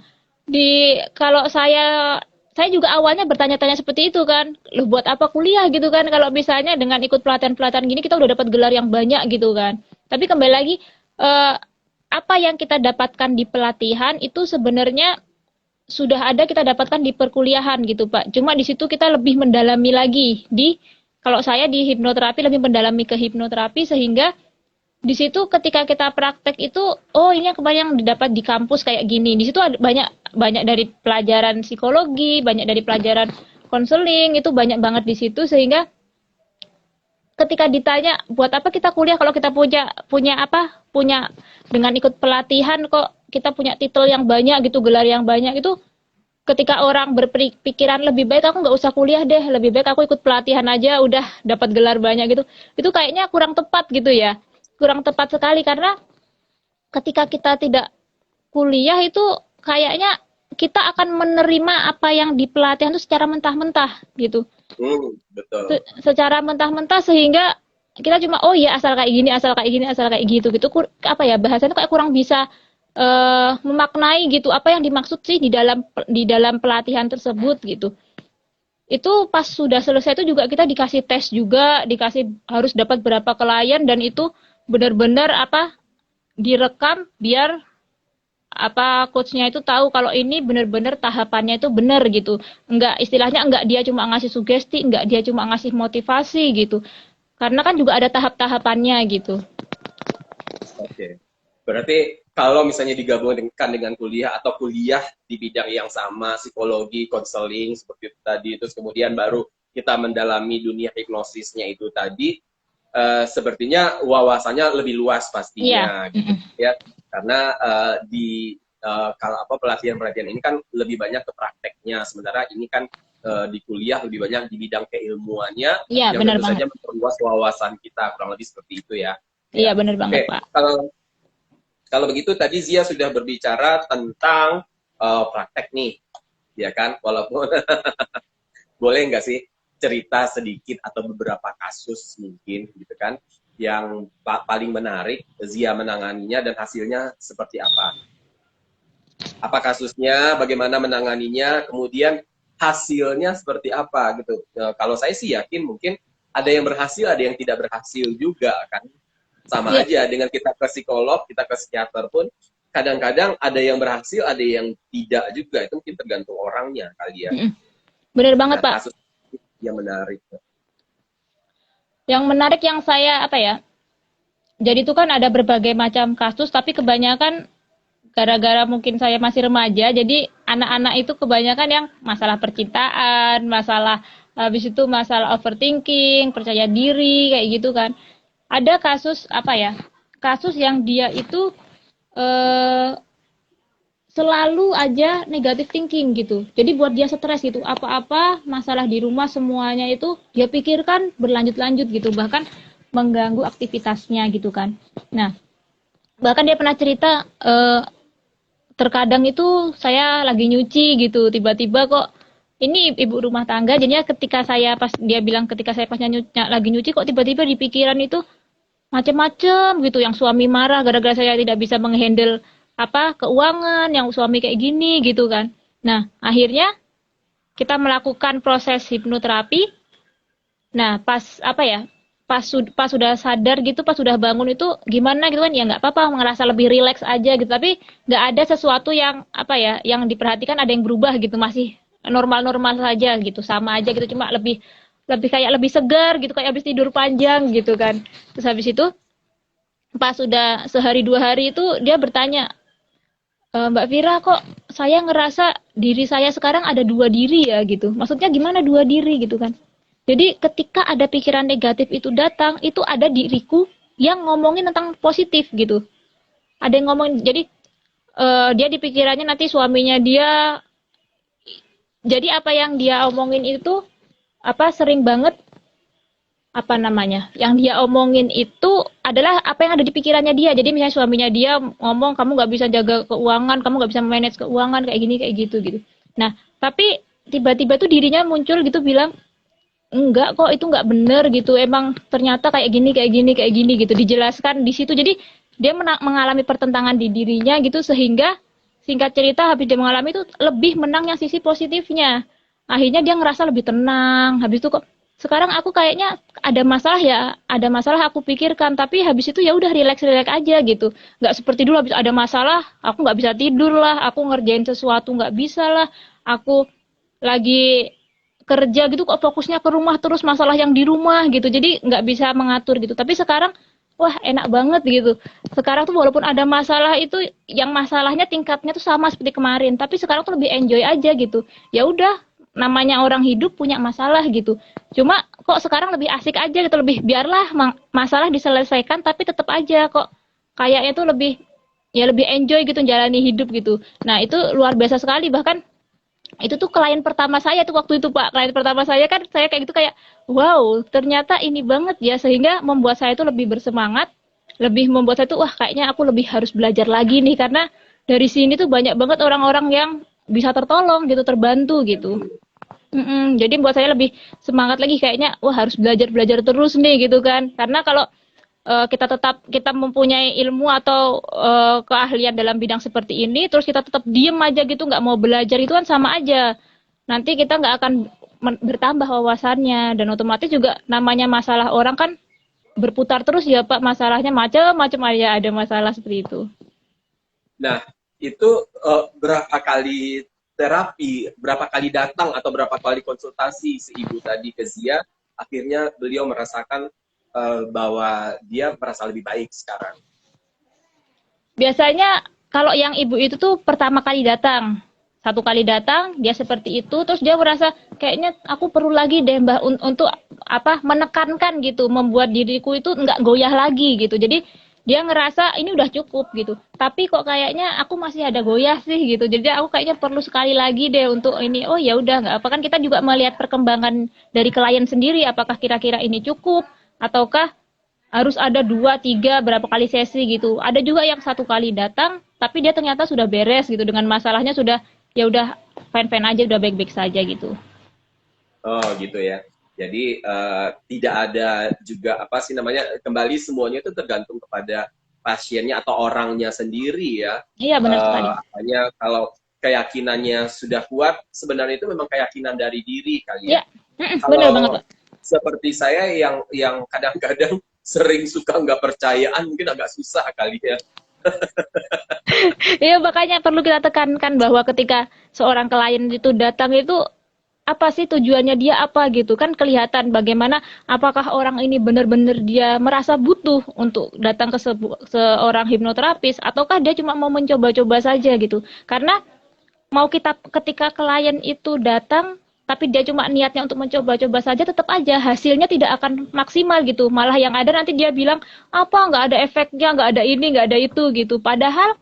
kalau saya juga awalnya bertanya-tanya seperti itu kan, loh buat apa kuliah gitu kan, kalau misalnya dengan ikut pelatihan-pelatihan gini kita udah dapat gelar yang banyak gitu kan. Tapi kembali lagi, apa yang kita dapatkan di pelatihan itu sebenarnya sudah ada kita dapatkan di perkuliahan gitu Pak. Cuma di situ kita lebih mendalami lagi kalau saya di hipnoterapi lebih mendalami ke hipnoterapi sehingga di situ ketika kita praktek itu, oh ini yang didapat di kampus kayak gini. Di situ ada banyak dari pelajaran psikologi, banyak dari pelajaran konseling, itu banyak banget di situ sehingga ketika ditanya buat apa kita kuliah kalau kita punya dengan ikut pelatihan kok kita punya titel yang banyak gitu, gelar yang banyak itu, ketika orang berpikiran lebih baik aku nggak usah kuliah deh, lebih baik aku ikut pelatihan aja udah dapat gelar banyak gitu. Itu kayaknya kurang tepat gitu ya. Kurang tepat sekali karena ketika kita tidak kuliah itu kayaknya kita akan menerima apa yang di pelatihan itu secara mentah-mentah gitu. Betul. Secara mentah-mentah sehingga kita cuma oh ya asal kayak gini, asal kayak gini, asal kayak gitu. Apa ya bahasanya kayak kurang bisa memaknai gitu apa yang dimaksud sih di dalam pelatihan tersebut gitu. Itu pas sudah selesai itu juga kita dikasih tes juga, dikasih harus dapat berapa klien dan itu benar-benar direkam biar coachnya itu tahu kalau ini benar-benar tahapannya itu benar gitu. Istilahnya enggak dia cuma ngasih sugesti, enggak dia cuma ngasih motivasi gitu. Karena kan juga ada tahap-tahapannya gitu. Oke. Berarti kalau misalnya digabungkan dengan kuliah atau kuliah di bidang yang sama, psikologi, konseling seperti itu tadi, terus kemudian baru kita mendalami dunia hipnosisnya itu tadi, sepertinya wawasannya lebih luas pastinya, gitu ya. Karena kalau pelatihan-pelatihan ini kan lebih banyak ke prakteknya, sementara ini kan di kuliah lebih banyak di bidang keilmuannya, yang tentu saja memperluas wawasan kita, kurang lebih seperti itu ya. Iya, benar banget Pak. Kalau begitu tadi Zia sudah berbicara tentang praktek nih, ya kan? Walaupun boleh nggak sih cerita sedikit atau beberapa kasus mungkin gitu kan yang paling menarik Zia menanganinya dan hasilnya seperti apa? Apa kasusnya, bagaimana menanganinya, kemudian hasilnya seperti apa gitu. Kalau saya sih yakin mungkin ada yang berhasil, ada yang tidak berhasil juga kan. Sama aja dengan kita ke psikolog, kita ke psikiater pun kadang-kadang ada yang berhasil, ada yang tidak juga. Itu mungkin tergantung orangnya kali ya. Benar banget Pak. Kasus yang menarik. Yang menarik yang saya jadi itu kan ada berbagai macam kasus, tapi kebanyakan gara-gara mungkin saya masih remaja, jadi anak-anak itu kebanyakan yang masalah percintaan, habis itu masalah overthinking, percaya diri, kayak gitu kan. Ada kasus kasus yang dia itu selalu aja negatif thinking gitu. Jadi buat dia stres gitu. Apa-apa masalah di rumah semuanya itu dia pikirkan berlanjut-lanjut gitu. Bahkan mengganggu aktivitasnya gitu kan. Nah, bahkan dia pernah cerita terkadang itu saya lagi nyuci gitu. Tiba-tiba kok ini ibu rumah tangga. Jadinya ketika saya pas lagi nyuci kok tiba-tiba di pikiran itu macam-macam gitu. Yang suami marah gara-gara saya tidak bisa menghandle keuangan, yang suami kayak gini gitu kan. Nah, akhirnya kita melakukan proses hipnoterapi. Nah, pas sudah sadar gitu, pas sudah bangun itu gimana gitu kan, ya nggak apa-apa, ngerasa lebih rileks aja gitu. Tapi nggak ada sesuatu yang yang diperhatikan ada yang berubah gitu, masih normal-normal saja gitu, sama aja gitu, cuma lebih kayak lebih segar gitu, kayak habis tidur panjang gitu kan. Terus habis itu pas sudah sehari 2 hari itu dia bertanya, Mbak Vira, kok saya ngerasa diri saya sekarang ada 2 diri ya gitu. Maksudnya gimana 2 diri gitu kan. Jadi ketika ada pikiran negatif itu datang, itu ada diriku yang ngomongin tentang positif gitu. Ada yang ngomong, jadi dia di pikirannya nanti suaminya dia, jadi apa yang dia omongin itu sering banget yang dia omongin itu adalah apa yang ada di pikirannya dia. Jadi misalnya suaminya dia ngomong, kamu nggak bisa jaga keuangan, kamu nggak bisa manage keuangan kayak gini kayak gitu. Nah, tapi tiba-tiba tuh dirinya muncul gitu bilang, enggak kok itu enggak bener gitu, emang ternyata kayak gini kayak gini kayak gini gitu, dijelaskan di situ. Jadi dia mengalami pertentangan di dirinya gitu, sehingga singkat cerita habis dia mengalami itu lebih menang yang sisi positifnya. Akhirnya dia ngerasa lebih tenang. Habis itu kok sekarang aku kayaknya ada masalah ya, ada masalah aku pikirkan, tapi habis itu ya udah rileks-rileks aja gitu. Nggak seperti dulu habis ada masalah, aku nggak bisa tidur lah, aku ngerjain sesuatu nggak bisa lah, aku lagi kerja gitu kok fokusnya ke rumah terus, masalah yang di rumah gitu, jadi nggak bisa mengatur gitu. Tapi sekarang wah enak banget gitu. Sekarang tuh walaupun ada masalah itu, yang masalahnya tingkatnya tuh sama seperti kemarin, tapi sekarang tuh lebih enjoy aja gitu. Ya udah, namanya orang hidup punya masalah gitu. Cuma kok sekarang lebih asik aja gitu, lebih biarlah masalah diselesaikan, tapi tetap aja kok kayaknya tuh lebih, ya lebih enjoy gitu jalani hidup gitu. Nah itu luar biasa sekali. Bahkan itu tuh klien pertama saya tuh waktu itu Pak, klien pertama saya kan, saya kayak gitu kayak wow ternyata ini banget ya, sehingga membuat saya tuh lebih bersemangat, lebih membuat saya tuh wah kayaknya aku lebih harus belajar lagi nih, karena dari sini tuh banyak banget orang-orang yang bisa tertolong gitu, terbantu gitu. Jadi buat saya lebih semangat lagi, kayaknya wah harus belajar-belajar terus nih gitu kan, karena kalau kita tetap kita mempunyai ilmu atau keahlian dalam bidang seperti ini, terus kita tetap diem aja gitu, nggak mau belajar, itu kan sama aja. Nanti kita nggak akan bertambah wawasannya, dan otomatis juga namanya masalah orang kan berputar terus ya Pak, masalahnya macam-macam aja, ada masalah seperti itu. Nah, itu berapa kali terapi, berapa kali datang atau berapa kali konsultasi si ibu tadi ke Zia, akhirnya beliau merasakan bahwa dia merasa lebih baik sekarang. Biasanya kalau yang ibu itu tuh pertama kali datang, satu kali datang dia seperti itu, terus dia merasa kayaknya aku perlu lagi deh Mbak untuk apa, menekankan gitu, membuat diriku itu nggak goyah lagi gitu. Jadi dia ngerasa ini udah cukup gitu, tapi kok kayaknya aku masih ada goyah sih gitu. Jadi aku kayaknya perlu sekali lagi deh untuk ini. Oh ya udah, nggak apa, kan kita juga melihat perkembangan dari klien sendiri, apakah kira-kira ini cukup ataukah harus ada 2, 3, berapa kali sesi gitu. Ada juga yang satu kali datang, tapi dia ternyata sudah beres gitu, dengan masalahnya sudah, ya udah fine-fine aja, udah baik-baik saja gitu. Oh gitu ya. Jadi tidak ada juga apa sih namanya, kembali semuanya itu tergantung kepada pasiennya atau orangnya sendiri ya. Iya benar sekali. Hanya kalau keyakinannya sudah kuat, sebenarnya itu memang keyakinan dari diri kali ya. Iya, benar banget Kalau Pak. seperti saya yang kadang-kadang sering suka nggak percayaan, mungkin agak susah kali ya. Iya makanya perlu kita tekankan bahwa ketika seorang klien itu datang itu, apa sih tujuannya dia apa gitu kan, kelihatan bagaimana apakah orang ini benar-benar dia merasa butuh untuk datang ke seorang hipnoterapis, ataukah dia cuma mau mencoba-coba saja gitu. Karena mau kita, ketika klien itu datang tapi dia cuma niatnya untuk mencoba-coba saja, tetap aja hasilnya tidak akan maksimal gitu, malah yang ada nanti dia bilang apa nggak ada efeknya, nggak ada ini, nggak ada itu gitu, padahal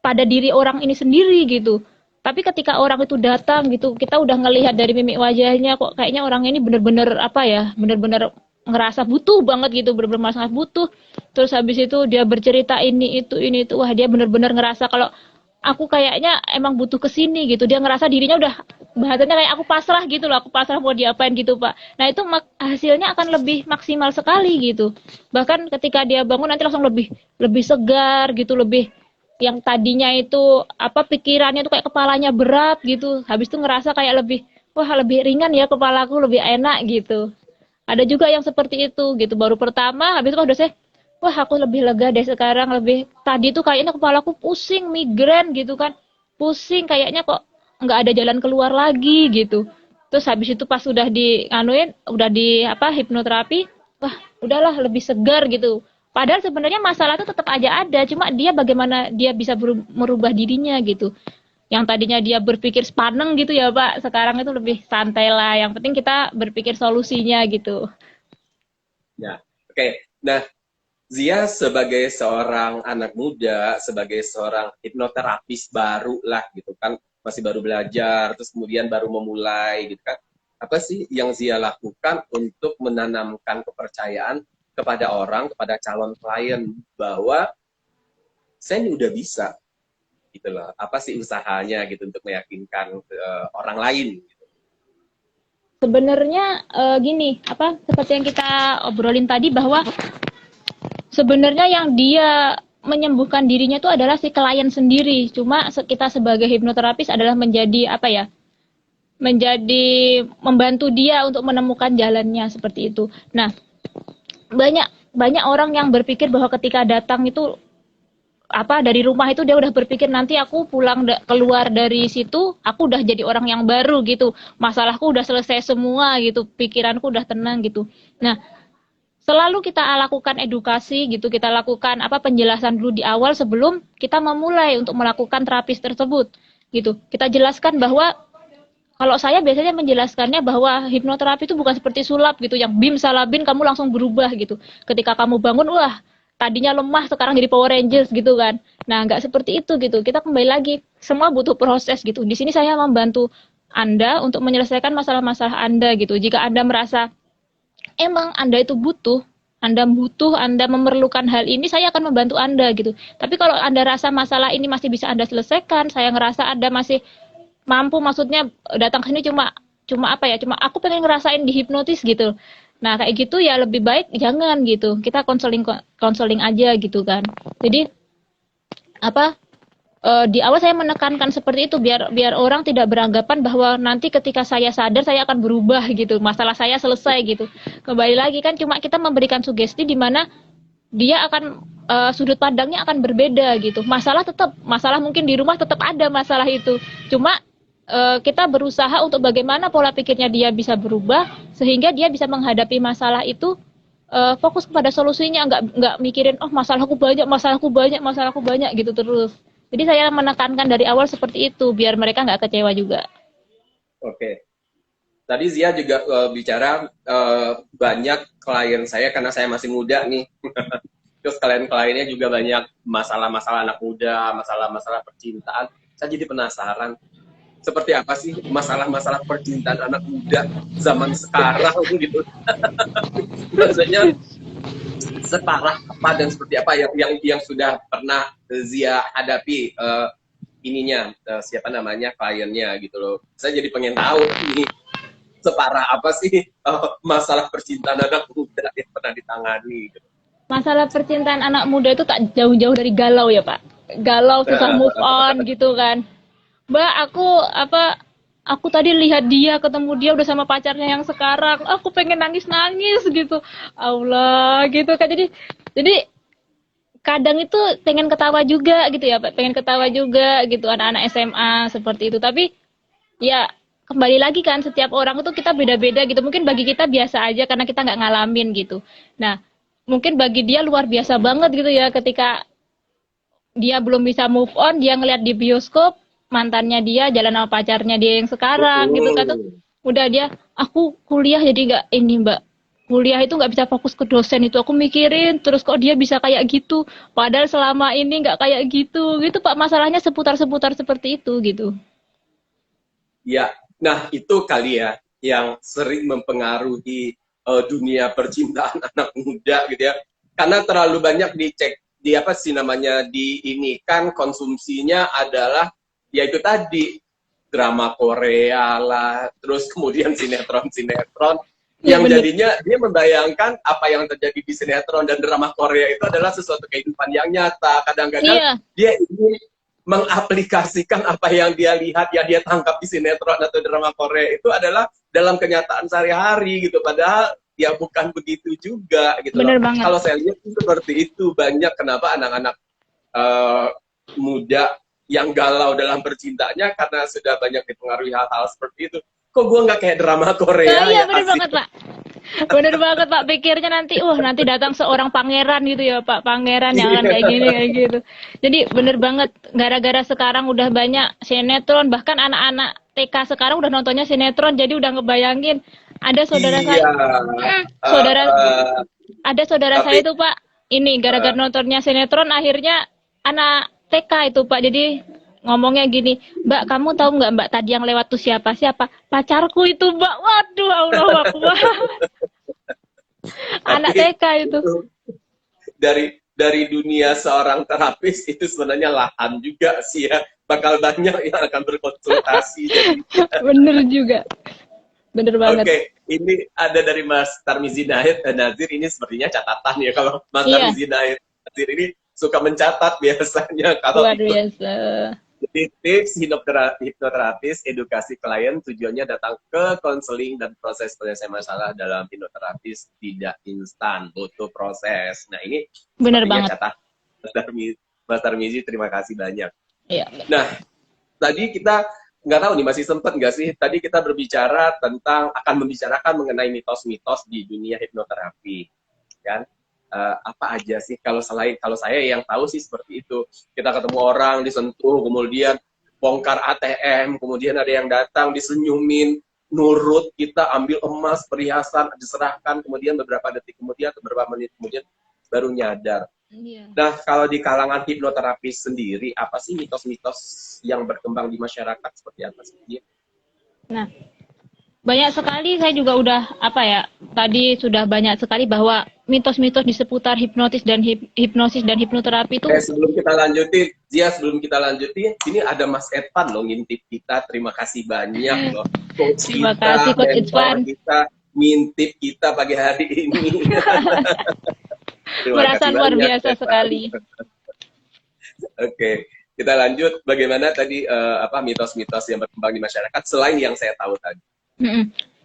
pada diri orang ini sendiri gitu. Tapi ketika orang itu datang gitu, kita udah ngelihat dari mimik wajahnya kok kayaknya orang ini bener-bener apa ya, bener-bener ngerasa butuh banget gitu, bener-bener merasa butuh. Terus habis itu dia bercerita ini itu, wah dia bener-bener ngerasa kalau aku kayaknya emang butuh kesini gitu. Dia ngerasa dirinya udah, bahasanya kayak aku pasrah gitu loh, aku pasrah mau diapain gitu Pak. Nah itu hasilnya akan lebih maksimal sekali gitu. Bahkan ketika dia bangun nanti langsung lebih lebih segar gitu, lebih, yang tadinya itu apa, pikirannya tuh kayak kepalanya berat gitu, habis itu ngerasa kayak lebih, wah lebih ringan ya kepalaku, lebih enak gitu. Ada juga yang seperti itu gitu, baru pertama habis itu udah saya, wah aku lebih lega deh sekarang, lebih, tadi tuh kayaknya kepalaku pusing, migrain gitu kan, pusing kayaknya kok nggak ada jalan keluar lagi gitu. Terus habis itu pas udah di anuin, udah di apa, hipnoterapi, wah udahlah lebih segar gitu. Padahal sebenarnya masalah itu tetap aja ada, cuma dia bagaimana dia bisa merubah dirinya gitu. Yang tadinya dia berpikir sepaneng gitu ya Pak, sekarang itu lebih santai lah. Yang penting kita berpikir solusinya gitu. Ya, oke. Nah, Zia sebagai seorang anak muda, sebagai seorang hipnoterapis baru lah gitu kan, masih baru belajar, terus kemudian baru memulai gitu kan. Apa sih yang Zia lakukan untuk menanamkan kepercayaan kepada orang, kepada calon klien bahwa saya ini udah bisa gitu loh. Apa sih usahanya gitu untuk meyakinkan orang lain gitu. sebenarnya gini, seperti yang kita obrolin tadi bahwa sebenarnya yang dia menyembuhkan dirinya itu adalah si klien sendiri. Cuma kita sebagai hipnoterapis adalah menjadi menjadi membantu dia untuk menemukan jalannya seperti itu. Nah, banyak orang yang berpikir bahwa ketika datang itu dari rumah itu dia udah berpikir nanti aku pulang keluar dari situ aku udah jadi orang yang baru gitu, masalahku udah selesai semua gitu, pikiranku udah tenang gitu. Nah, selalu kita lakukan edukasi gitu, kita lakukan penjelasan dulu di awal sebelum kita memulai untuk melakukan terapis tersebut gitu. Kita jelaskan bahwa kalau saya biasanya menjelaskannya bahwa hipnoterapi itu bukan seperti sulap gitu, yang bim salabin kamu langsung berubah gitu. Ketika kamu bangun, wah tadinya lemah sekarang jadi Power Rangers gitu kan. Nah, nggak seperti itu gitu. Kita kembali lagi, semua butuh proses gitu. Di sini saya membantu Anda untuk menyelesaikan masalah-masalah Anda gitu. Jika Anda merasa emang Anda itu Anda memerlukan hal ini, saya akan membantu Anda gitu. Tapi kalau Anda rasa masalah ini masih bisa Anda selesaikan, saya ngerasa Anda masih mampu, maksudnya datang ke sini cuma aku pengen ngerasain dihipnotis gitu. Nah, kayak gitu ya lebih baik jangan gitu. Kita konseling aja gitu kan. Jadi di awal saya menekankan seperti itu biar orang tidak beranggapan bahwa nanti ketika saya sadar saya akan berubah gitu. Masalah saya selesai gitu. Kembali lagi kan cuma kita memberikan sugesti di mana dia akan sudut pandangnya akan berbeda gitu. Masalah mungkin di rumah tetap ada masalah itu. Cuma kita berusaha untuk bagaimana pola pikirnya dia bisa berubah sehingga dia bisa menghadapi masalah itu fokus kepada solusinya, nggak mikirin masalahku banyak gitu terus. Jadi saya menekankan dari awal seperti itu biar mereka nggak kecewa juga. Oke. Tadi Zia juga bicara banyak klien saya karena saya masih muda nih. Terus klien-kliennya juga banyak masalah-masalah anak muda, masalah-masalah percintaan. Saya jadi penasaran. Seperti apa sih masalah-masalah percintaan anak muda zaman sekarang gitu? Maksudnya separah apa dan seperti apa yang sudah pernah Zia hadapi siapa namanya kliennya gitu loh. Saya jadi pengen tahu ini separah apa sih masalah percintaan anak muda yang pernah ditangani gitu. Masalah percintaan anak muda itu tak jauh-jauh dari galau ya Pak. Galau, susah move on gitu kan. Mbak, aku tadi lihat dia, ketemu dia udah sama pacarnya yang sekarang. Aku pengen nangis-nangis gitu. Allah, gitu kan. Jadi kadang itu pengen ketawa juga gitu ya, Pak. Pengen ketawa juga gitu anak-anak SMA seperti itu. Tapi ya kembali lagi kan setiap orang itu kita beda-beda gitu. Mungkin bagi kita biasa aja karena kita nggak ngalamin gitu. Nah, mungkin bagi dia luar biasa banget gitu ya ketika dia belum bisa move on, dia ngeliat di bioskop mantannya dia jalan sama pacarnya dia yang sekarang gitu kan. Udah dia, aku kuliah jadi nggak ini Mbak, kuliah itu nggak bisa fokus ke dosen itu, aku mikirin terus kok dia bisa kayak gitu padahal selama ini nggak kayak gitu Pak, masalahnya seputar seperti itu gitu ya. Nah, itu kali ya yang sering mempengaruhi dunia percintaan anak muda gitu ya, karena terlalu banyak dicek di ini kan konsumsinya adalah yaitu tadi drama Korea lah, terus kemudian sinetron yang jadinya dia membayangkan apa yang terjadi di sinetron dan drama Korea itu adalah sesuatu kehidupan yang nyata. Kadang-kadang dia ingin mengaplikasikan apa yang dia lihat, yang dia tangkap di sinetron atau drama Korea itu adalah dalam kenyataan sehari-hari gitu, padahal ya bukan begitu juga gitu. Kalau saya lihat itu seperti itu, banyak kenapa anak-anak muda yang galau dalam percintaannya karena sudah banyak dipengaruhi hal-hal seperti itu. Kok gue nggak kayak drama Korea? Iya, bener banget Pak. Bener banget Pak. Pikirnya nanti datang seorang pangeran gitu ya Pak. Pangeran yang akan kayak gini kayak gitu. Jadi bener banget. Gara-gara sekarang udah banyak sinetron. Bahkan anak-anak TK sekarang udah nontonnya sinetron. Jadi udah ngebayangin. Ada saudara saya. Ada saudara saya tuh Pak. Ini gara-gara nontonnya sinetron akhirnya anak TK itu Pak, jadi ngomongnya gini, Mbak kamu tahu nggak Mbak tadi yang lewat tuh siapa? Pacarku itu Mbak. Waduh, Allah Akbar. Anak TK itu. Dari dunia seorang terapis itu sebenarnya lahan juga sih ya, bakal banyak yang akan berkonsultasi. Bener juga. Bener banget. Oke, ini ada dari Mas Tarmizi Nazir, ini sepertinya catatan ya, kalau Mas Iya, Tarmizi Nazir ini suka mencatat biasanya kalau luar ikut. biasa. Jadi tips hipnoterapis edukasi klien tujuannya datang ke konseling dan proses penyelesaian masalah dalam hipnoterapis tidak instan, butuh proses. Nah ini Bener sepertinya banget. catat Mas Tarmizi, terima kasih banyak. Iya. Nah, tadi kita nggak tahu nih, masih sempat nggak sih? Tadi kita berbicara tentang, akan membicarakan mengenai mitos-mitos di dunia hipnoterapi, kan? Apa aja sih kalau saya yang tahu sih seperti itu. Kita ketemu orang disentuh, kemudian bongkar ATM, kemudian ada yang datang disenyumin, nurut, kita ambil emas, perhiasan, diserahkan, kemudian beberapa detik kemudian atau beberapa menit kemudian baru nyadar. Iya. Nah, kalau di kalangan hipnoterapis sendiri, apa sih mitos-mitos yang berkembang di masyarakat, seperti apa sih? Nah, banyak sekali saya juga udah tadi sudah banyak sekali bahwa mitos-mitos di seputar hipnosis dan hipnoterapi itu. Sebelum kita lanjutin, Zia, ini ada Mas Edvan loh ngintip kita, terima kasih banyak loh. Coach Terima kita, kasih Coach mentor Edvan. kita, ngintip kita pagi hari ini. Merasa luar biasa sekali. Oke, kita lanjut. Bagaimana tadi mitos-mitos yang berkembang di masyarakat selain yang saya tahu tadi?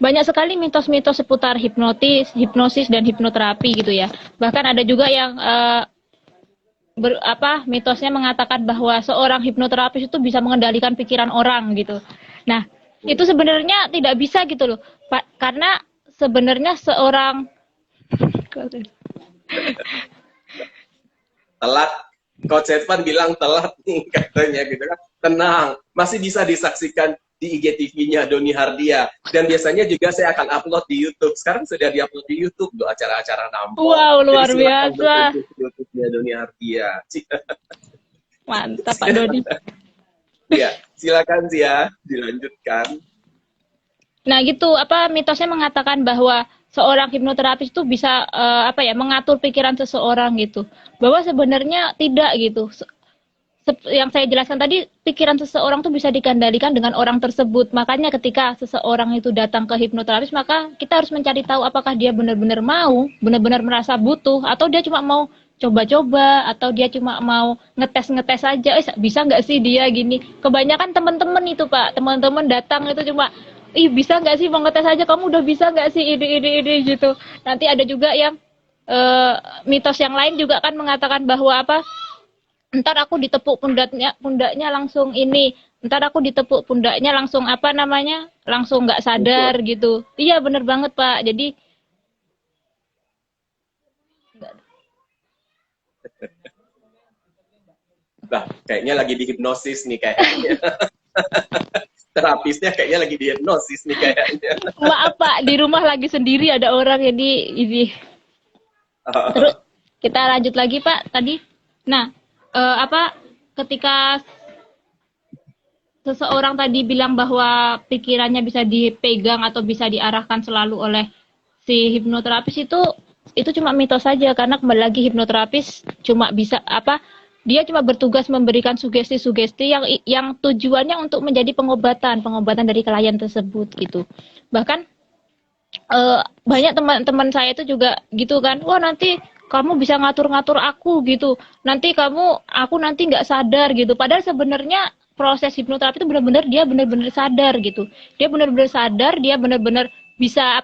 Banyak sekali mitos-mitos seputar hipnosis dan hipnoterapi gitu ya. Bahkan ada juga yang mitosnya mengatakan bahwa seorang hipnoterapis itu bisa mengendalikan pikiran orang gitu. Nah, itu sebenarnya tidak bisa gitu loh. Karena sebenarnya seorang telat, Coach Edvan bilang telat nih katanya gitu kan. Tenang, masih bisa disaksikan di IGTV-nya Doni Hardia, dan biasanya juga saya akan upload di YouTube. Sekarang sudah diupload di YouTube loh, acara-acara nampol. Wow, luar biasa. YouTube-nya Doni Hardia. Mantap Pak Doni. Ya, silakan Zia, dilanjutkan. Nah gitu, mitosnya mengatakan bahwa seorang hipnoterapis itu bisa mengatur pikiran seseorang gitu. Bahwa sebenarnya tidak gitu. Yang saya jelaskan tadi, pikiran seseorang tuh bisa dikendalikan dengan orang tersebut. Makanya ketika seseorang itu datang ke hipnoterapis, maka kita harus mencari tahu apakah dia benar-benar mau, benar-benar merasa butuh, atau dia cuma mau coba-coba, atau dia cuma mau ngetes-ngetes saja, bisa nggak sih dia gini. Kebanyakan teman-teman itu Pak, teman-teman datang itu cuma, bisa nggak sih mau ngetes aja, kamu udah bisa nggak sih ini gitu. Nanti ada juga yang mitos yang lain juga kan mengatakan bahwa ntar aku ditepuk pundaknya langsung ini, ntar aku ditepuk pundaknya langsung langsung nggak sadar gitu. Iya bener banget Pak. Jadi kayaknya lagi dihipnosis nih kayaknya. Terapisnya kayaknya lagi dihipnosis nih kayaknya. maaf Pak, di rumah lagi sendiri ada orang jadi ini. Terus kita lanjut lagi Pak tadi. Nah, ketika seseorang tadi bilang bahwa pikirannya bisa dipegang atau bisa diarahkan selalu oleh si hipnoterapis, itu cuma mitos saja, karena kembali lagi hipnoterapis cuma bisa dia cuma bertugas memberikan sugesti-sugesti yang tujuannya untuk menjadi pengobatan dari klien tersebut gitu. Bahkan banyak teman-teman saya itu juga gitu kan, wah nanti kamu bisa ngatur-ngatur aku gitu, nanti aku nanti nggak sadar gitu. Padahal sebenarnya proses hipnoterapi itu benar-benar dia benar-benar sadar gitu. Dia benar-benar sadar, dia benar-benar bisa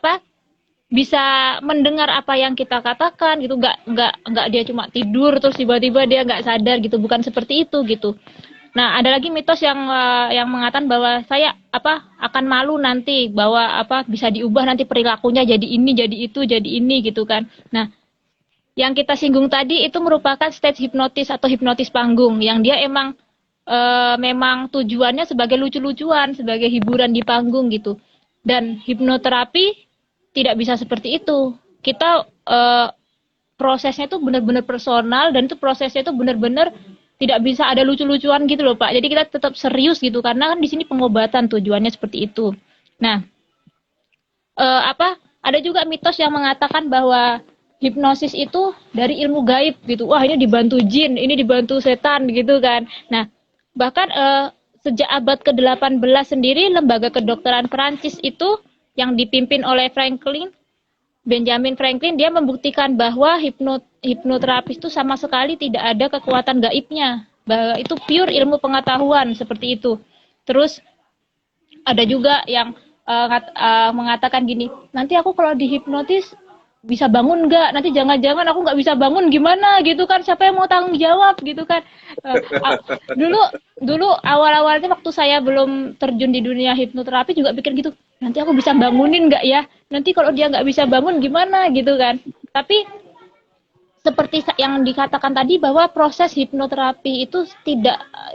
bisa mendengar apa yang kita katakan gitu. Nggak dia cuma tidur terus tiba-tiba dia nggak sadar gitu. Bukan seperti itu gitu. Nah, ada lagi mitos yang mengatakan bahwa saya akan malu nanti, bahwa bisa diubah nanti perilakunya jadi ini, jadi itu, jadi ini gitu kan. Nah, yang kita singgung tadi itu merupakan stage hipnotis atau hipnotis panggung yang dia memang tujuannya sebagai lucu-lucuan, sebagai hiburan di panggung gitu. Dan hipnoterapi tidak bisa seperti itu. Kita prosesnya itu benar-benar personal, dan itu prosesnya itu benar-benar tidak bisa ada lucu-lucuan gitu loh Pak. Jadi kita tetap serius gitu, karena kan di sini pengobatan tujuannya seperti itu. Nah, ada juga mitos yang mengatakan bahwa hipnosis itu dari ilmu gaib gitu. Wah, ini dibantu jin, ini dibantu setan gitu kan. Nah, bahkan sejak abad ke-18 sendiri lembaga kedokteran Perancis itu yang dipimpin oleh Benjamin Franklin, dia membuktikan bahwa hipnoterapis itu sama sekali tidak ada kekuatan gaibnya, bahwa itu pure ilmu pengetahuan seperti itu. Terus ada juga yang mengatakan gini, nanti aku kalau dihipnotis bisa bangun nggak? Nanti jangan-jangan aku nggak bisa bangun gimana gitu kan? Siapa yang mau tanggung jawab gitu kan? Dulu awal-awalnya waktu saya belum terjun di dunia hipnoterapi juga pikir gitu, nanti aku bisa bangunin nggak ya? Nanti kalau dia nggak bisa bangun gimana gitu kan? Tapi seperti yang dikatakan tadi bahwa proses hipnoterapi itu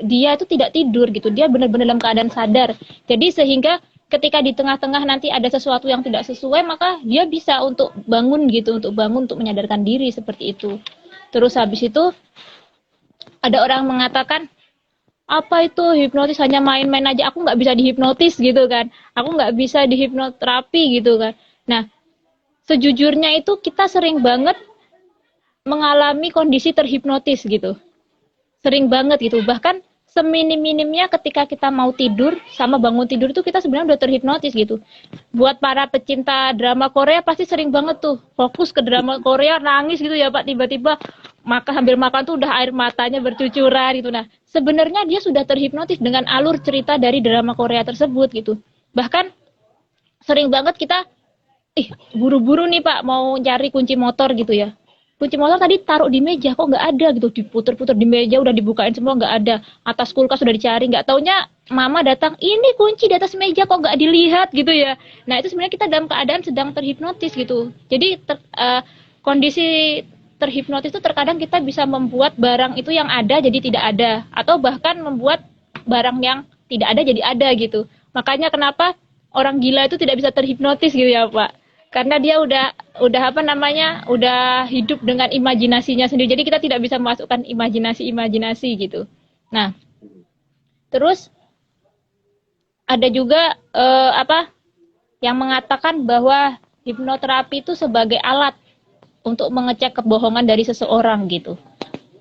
dia itu tidak tidur gitu, dia benar-benar dalam keadaan sadar. Jadi sehingga ketika di tengah-tengah nanti ada sesuatu yang tidak sesuai, maka dia bisa untuk bangun gitu, untuk menyadarkan diri seperti itu. Terus habis itu ada orang mengatakan, apa itu hipnotis hanya main-main aja, aku nggak bisa dihipnotis gitu kan, aku nggak bisa dihipnoterapi gitu kan. Nah, sejujurnya itu kita sering banget mengalami kondisi terhipnotis gitu. Sering banget gitu. Bahkan seminim-minimnya ketika kita mau tidur sama bangun tidur itu kita sebenarnya udah terhipnotis gitu. Buat para pecinta drama Korea pasti sering banget tuh fokus ke drama Korea, nangis gitu ya Pak, tiba-tiba sambil makan tuh udah air matanya bercucuran gitu. Nah, sebenarnya dia sudah terhipnotis dengan alur cerita dari drama Korea tersebut gitu. Bahkan sering banget kita buru-buru nih Pak mau cari kunci motor gitu ya. Kunci motor tadi taruh di meja kok nggak ada gitu, diputer-puter di meja udah dibukain semua nggak ada, atas kulkas sudah dicari, nggak taunya mama datang, ini kunci di atas meja kok nggak dilihat gitu ya. Nah itu sebenarnya kita dalam keadaan sedang terhipnotis gitu. Jadi kondisi terhipnotis itu terkadang kita bisa membuat barang itu yang ada jadi tidak ada, atau bahkan membuat barang yang tidak ada jadi ada gitu. Makanya kenapa orang gila itu tidak bisa terhipnotis gitu ya Pak, karena dia udah hidup dengan imajinasinya sendiri. Jadi kita tidak bisa memasukkan imajinasi gitu. Nah, terus ada juga yang mengatakan bahwa hipnoterapi itu sebagai alat untuk mengecek kebohongan dari seseorang gitu.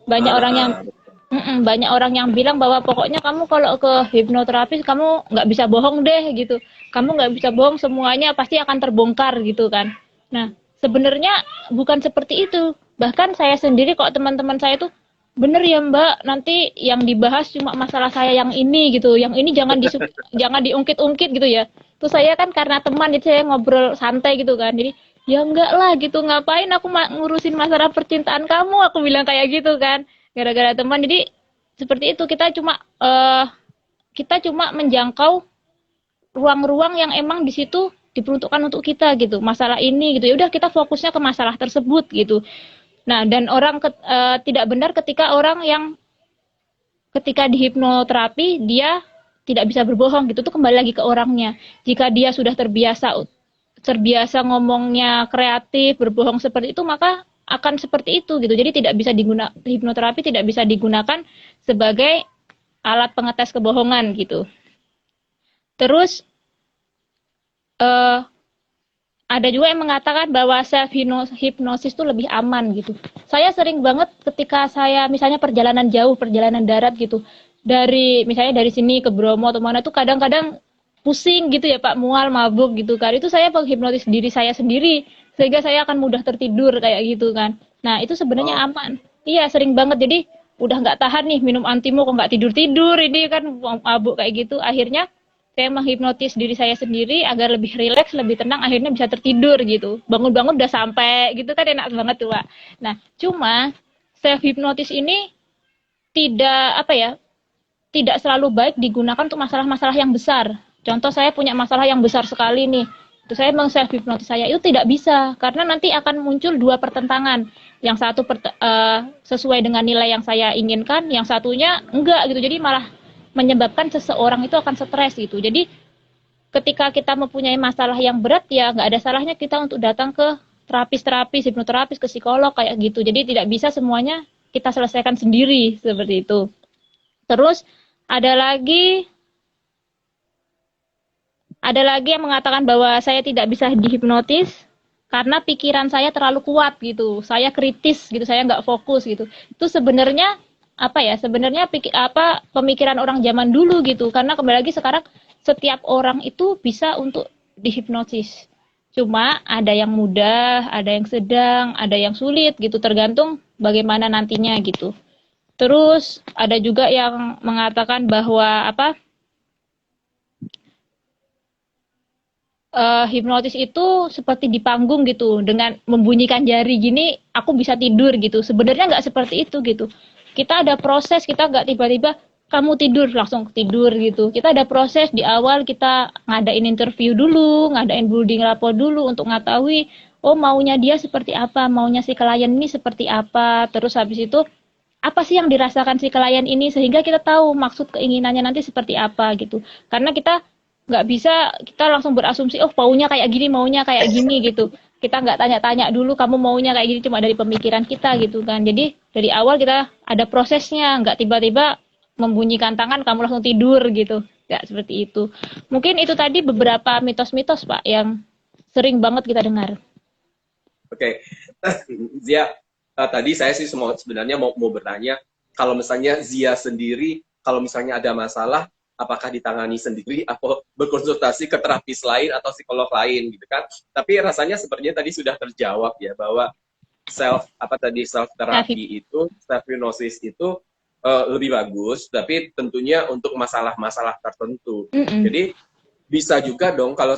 Banyak orang yang bilang bahwa pokoknya kamu kalau ke hipnoterapis kamu nggak bisa bohong deh gitu. Kamu nggak bisa bohong, semuanya pasti akan terbongkar gitu kan. Nah, sebenarnya bukan seperti itu. Bahkan saya sendiri kok teman-teman saya tuh, bener ya Mbak, nanti yang dibahas cuma masalah saya yang ini gitu. Yang ini jangan diungkit-ungkit gitu ya. Terus saya kan karena teman itu saya ngobrol santai gitu kan. Jadi ya enggak lah gitu, ngapain aku ngurusin masalah percintaan kamu, aku bilang kayak gitu kan. Gara-gara teman. Jadi seperti itu, kita cuma menjangkau ruang-ruang yang emang di situ diperuntukkan untuk kita gitu, masalah ini gitu. Ya udah kita fokusnya ke masalah tersebut gitu. Nah, dan orang tidak benar ketika orang yang ketika di hipnoterapi dia tidak bisa berbohong gitu. Itu kembali lagi ke orangnya. Jika dia sudah terbiasa ngomongnya kreatif, berbohong seperti itu, maka akan seperti itu gitu. Jadi hipnoterapi tidak bisa digunakan sebagai alat pengetes kebohongan gitu. Terus ada juga yang mengatakan bahwa self hipnosis itu lebih aman gitu. Saya sering banget ketika saya misalnya perjalanan jauh, perjalanan darat gitu, misalnya dari sini ke Bromo atau mana tuh kadang-kadang pusing gitu ya Pak, mual, mabuk gitu kan. Itu saya menghipnotis diri saya sendiri sehingga saya akan mudah tertidur kayak gitu kan. Nah itu sebenarnya aman. Iya sering banget, jadi udah nggak tahan nih minum antimo kok nggak tidur ini kan mabuk kayak gitu. Akhirnya saya menghipnotis diri saya sendiri agar lebih rileks, lebih tenang, akhirnya bisa tertidur gitu. Bangun-bangun udah sampai gitu kan, enak banget tuh Pak. Nah cuma self hipnotis ini tidak selalu baik digunakan untuk masalah-masalah yang besar. Contoh saya punya masalah yang besar sekali nih, itu saya self hipnotis saya itu tidak bisa, karena nanti akan muncul dua pertentangan. Yang satu sesuai dengan nilai yang saya inginkan, yang satunya enggak gitu. Jadi malah menyebabkan seseorang itu akan stres gitu. Jadi ketika kita mempunyai masalah yang berat, ya nggak ada salahnya kita untuk datang ke terapis, hipnoterapis, ke psikolog kayak gitu. Jadi tidak bisa semuanya kita selesaikan sendiri seperti itu. Terus ada lagi yang mengatakan bahwa saya tidak bisa dihipnotis karena pikiran saya terlalu kuat gitu. Saya kritis gitu, saya nggak fokus gitu. Itu sebenarnya pemikiran orang zaman dulu gitu. Karena kembali lagi sekarang setiap orang itu bisa untuk dihipnosis. Cuma ada yang mudah, ada yang sedang, ada yang sulit gitu, tergantung bagaimana nantinya gitu. Terus ada juga yang mengatakan bahwa apa? Hipnotis itu seperti di panggung gitu, dengan membunyikan jari gini aku bisa tidur gitu. Sebenarnya nggak seperti itu gitu. Kita ada proses, kita nggak tiba-tiba kamu tidur langsung tidur gitu. Kita ada proses di awal, kita ngadain interview dulu, ngadain building rapport dulu untuk ngetahui oh maunya dia seperti apa, maunya si klien ini seperti apa. Terus habis itu apa sih yang dirasakan si klien ini sehingga kita tahu maksud keinginannya nanti seperti apa gitu. Karena kita nggak bisa kita langsung berasumsi oh maunya kayak gini gitu. Kita nggak tanya-tanya dulu kamu maunya kayak gini, cuma dari pemikiran kita gitu kan. Jadi dari awal kita ada prosesnya, nggak tiba-tiba membunyikan tangan kamu langsung tidur gitu, nggak seperti itu. Mungkin itu tadi beberapa mitos-mitos Pak yang sering banget kita dengar. Oke, Zia, tadi saya sih sebenarnya mau bertanya, kalau misalnya Zia sendiri, kalau misalnya ada masalah, apakah ditangani sendiri atau berkonsultasi ke terapis lain atau psikolog lain gitu kan? Tapi rasanya sepertinya tadi sudah terjawab ya bahwa self terapi itu, self hypnosis itu lebih bagus, tapi tentunya untuk masalah-masalah tertentu. Jadi bisa juga dong kalau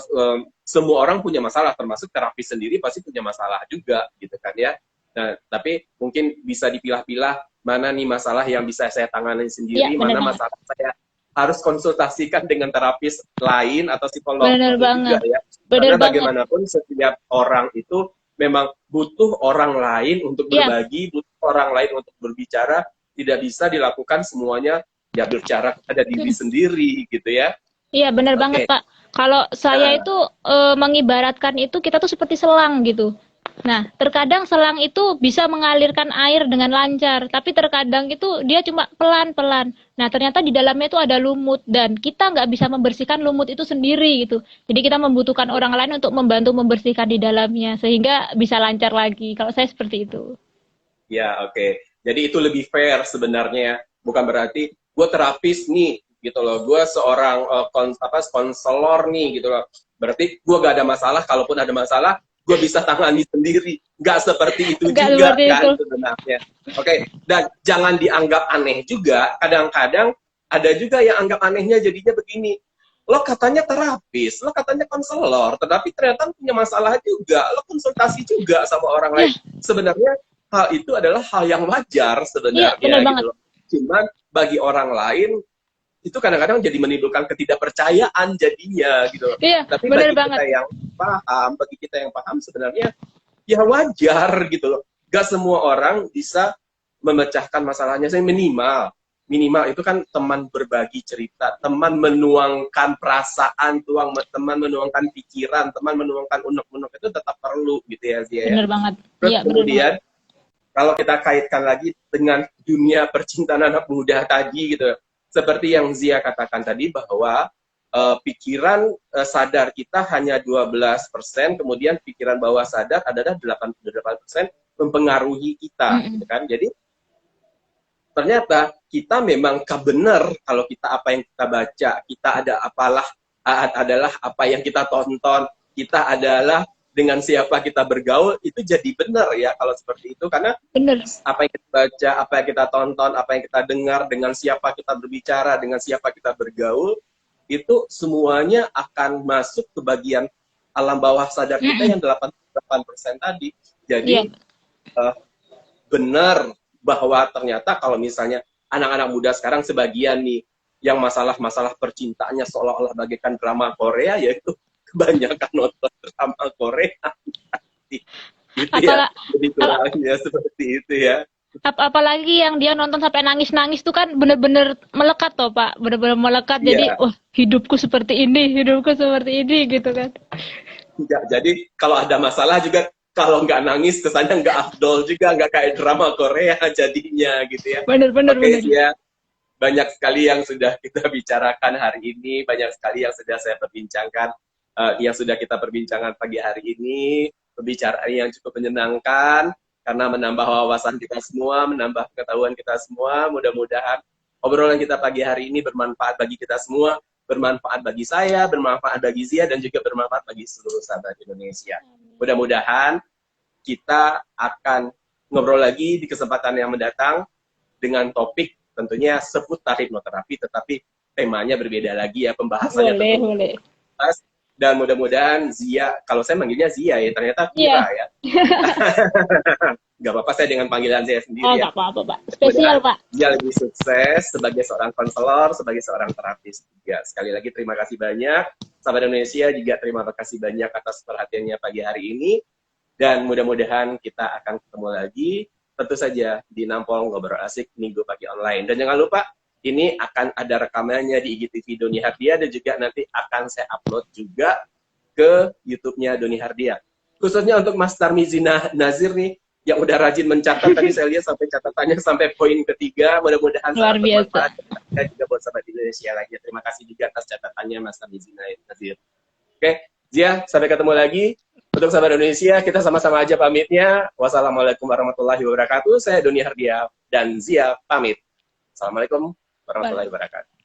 semua orang punya masalah, termasuk terapis sendiri pasti punya masalah juga gitu kan ya. Nah, tapi mungkin bisa dipilah-pilah mana nih masalah yang bisa saya tangani sendiri, mana masalah saya harus konsultasikan dengan terapis lain atau psikolog. Benar banget. Juga, ya. Karena bagaimanapun setiap orang itu memang butuh orang lain untuk berbagi, butuh orang lain untuk berbicara. Tidak bisa dilakukan semuanya ya berbicara pada diri sendiri gitu ya. Iya benar banget Pak. Kalau saya itu mengibaratkan itu kita tuh seperti selang gitu. Nah, terkadang selang itu bisa mengalirkan air dengan lancar, tapi terkadang itu dia cuma pelan-pelan. Nah, ternyata di dalamnya itu ada lumut, dan kita nggak bisa membersihkan lumut itu sendiri gitu. Jadi kita membutuhkan orang lain untuk membantu membersihkan di dalamnya, sehingga bisa lancar lagi. Kalau saya seperti itu. Ya, oke. Jadi itu lebih fair sebenarnya. Bukan berarti gue terapis nih, gitu loh. Gue seorang konselor nih, gitu loh. Berarti gue gak ada masalah, kalaupun ada masalah, gue bisa tangani sendiri. Gak seperti itu juga seperti kan itu. Sebenarnya. Oke, dan jangan dianggap aneh juga. Kadang-kadang ada juga yang anggap anehnya jadinya begini. Lo katanya terapis, lo katanya konselor, tetapi ternyata punya masalah juga. Lo konsultasi juga sama orang lain. Sebenarnya hal itu adalah hal yang wajar sebenarnya. Gitu loh. Cuman bagi orang lain itu kadang-kadang jadi menimbulkan ketidakpercayaan jadinya gitu. Tapi bagi kita yang paham sebenarnya ya wajar gitu loh. Gak semua orang bisa memecahkan masalahnya. Saya minimal itu kan teman berbagi cerita, teman menuangkan perasaan, teman menuangkan pikiran, teman menuangkan unek-unek itu tetap perlu gitu ya Zia. Bener banget. Terus kemudian kalau kita kaitkan lagi dengan dunia percintaan anak muda tadi gitu, seperti yang Zia katakan tadi bahwa pikiran sadar kita hanya 12%, kemudian pikiran bawah sadar adalah 88% mempengaruhi kita, gitu kan? Jadi ternyata kita memang benar kalau kita apa yang kita baca, kita adalah apa yang kita tonton, kita adalah dengan siapa kita bergaul, itu jadi benar ya kalau seperti itu, karena apa yang kita baca, apa yang kita tonton, apa yang kita dengar, dengan siapa kita berbicara, dengan siapa kita bergaul, itu semuanya akan masuk ke bagian alam bawah sadar kita yang 88% tadi. Jadi benar bahwa ternyata kalau misalnya anak-anak muda sekarang sebagian nih yang masalah-masalah percintaannya seolah-olah bagaikan drama Korea, yaitu kebanyakan nonton drama Korea. Gitu ya. Jadi kurangnya seperti itu ya. Apalagi yang dia nonton sampai nangis-nangis tuh kan bener-bener melekat toh Pak, bener-bener melekat. Jadi hidupku seperti ini gitu kan. Ya, jadi kalau ada masalah juga, kalau nggak nangis kesannya nggak afdol juga, nggak kayak drama Korea jadinya gitu ya. Bener. Ya, banyak sekali yang sudah kita bicarakan hari ini, banyak sekali yang sudah saya perbincangkan, yang sudah kita perbincangkan pagi hari ini, pembicaraan yang cukup menyenangkan, karena menambah wawasan kita semua, menambah pengetahuan kita semua. Mudah-mudahan obrolan kita pagi hari ini bermanfaat bagi kita semua. bermanfaat bagi saya, bermanfaat bagi Zia, dan juga bermanfaat bagi seluruh sahabat Indonesia. Mudah-mudahan kita akan ngobrol lagi di kesempatan yang mendatang dengan topik tentunya seputar hipnoterapi, tetapi temanya berbeda lagi ya, pembahasannya Boleh. dan mudah-mudahan Zia, kalau saya manggilnya Zia ya, ternyata Vira ya. Gak apa-apa, saya dengan panggilan Zia sendiri ya. Gak apa-apa, Pak. Spesial, Pak. Zia lebih sukses sebagai seorang konselor, sebagai seorang terapis juga. Sekali lagi terima kasih banyak. Sahabat Indonesia juga terima kasih banyak atas perhatiannya pagi hari ini. Dan mudah-mudahan kita akan ketemu lagi, tentu saja di Nampol Ngobrol Asik Minggu Pagi Online. Dan jangan lupa, ini akan ada rekamannya di IGTV Doni Hardia, dan juga nanti akan saya upload juga ke YouTube-nya Doni Hardia. Khususnya untuk Mas Tarmizi Nazir nih, yang udah rajin mencatat, tadi saya lihat sampai catatannya sampai poin ketiga, mudah-mudahan luar biasa. Dan juga buat sahabat Indonesia lagi. Terima kasih juga atas catatannya Mas Tarmizi Nazir. Oke, Zia, sampai ketemu lagi. Untuk sahabat Indonesia, kita sama-sama aja pamitnya. Wassalamualaikum warahmatullahi wabarakatuh. Saya Doni Hardia dan Zia pamit. Assalamualaikum warahmatullahi wabarakatuh.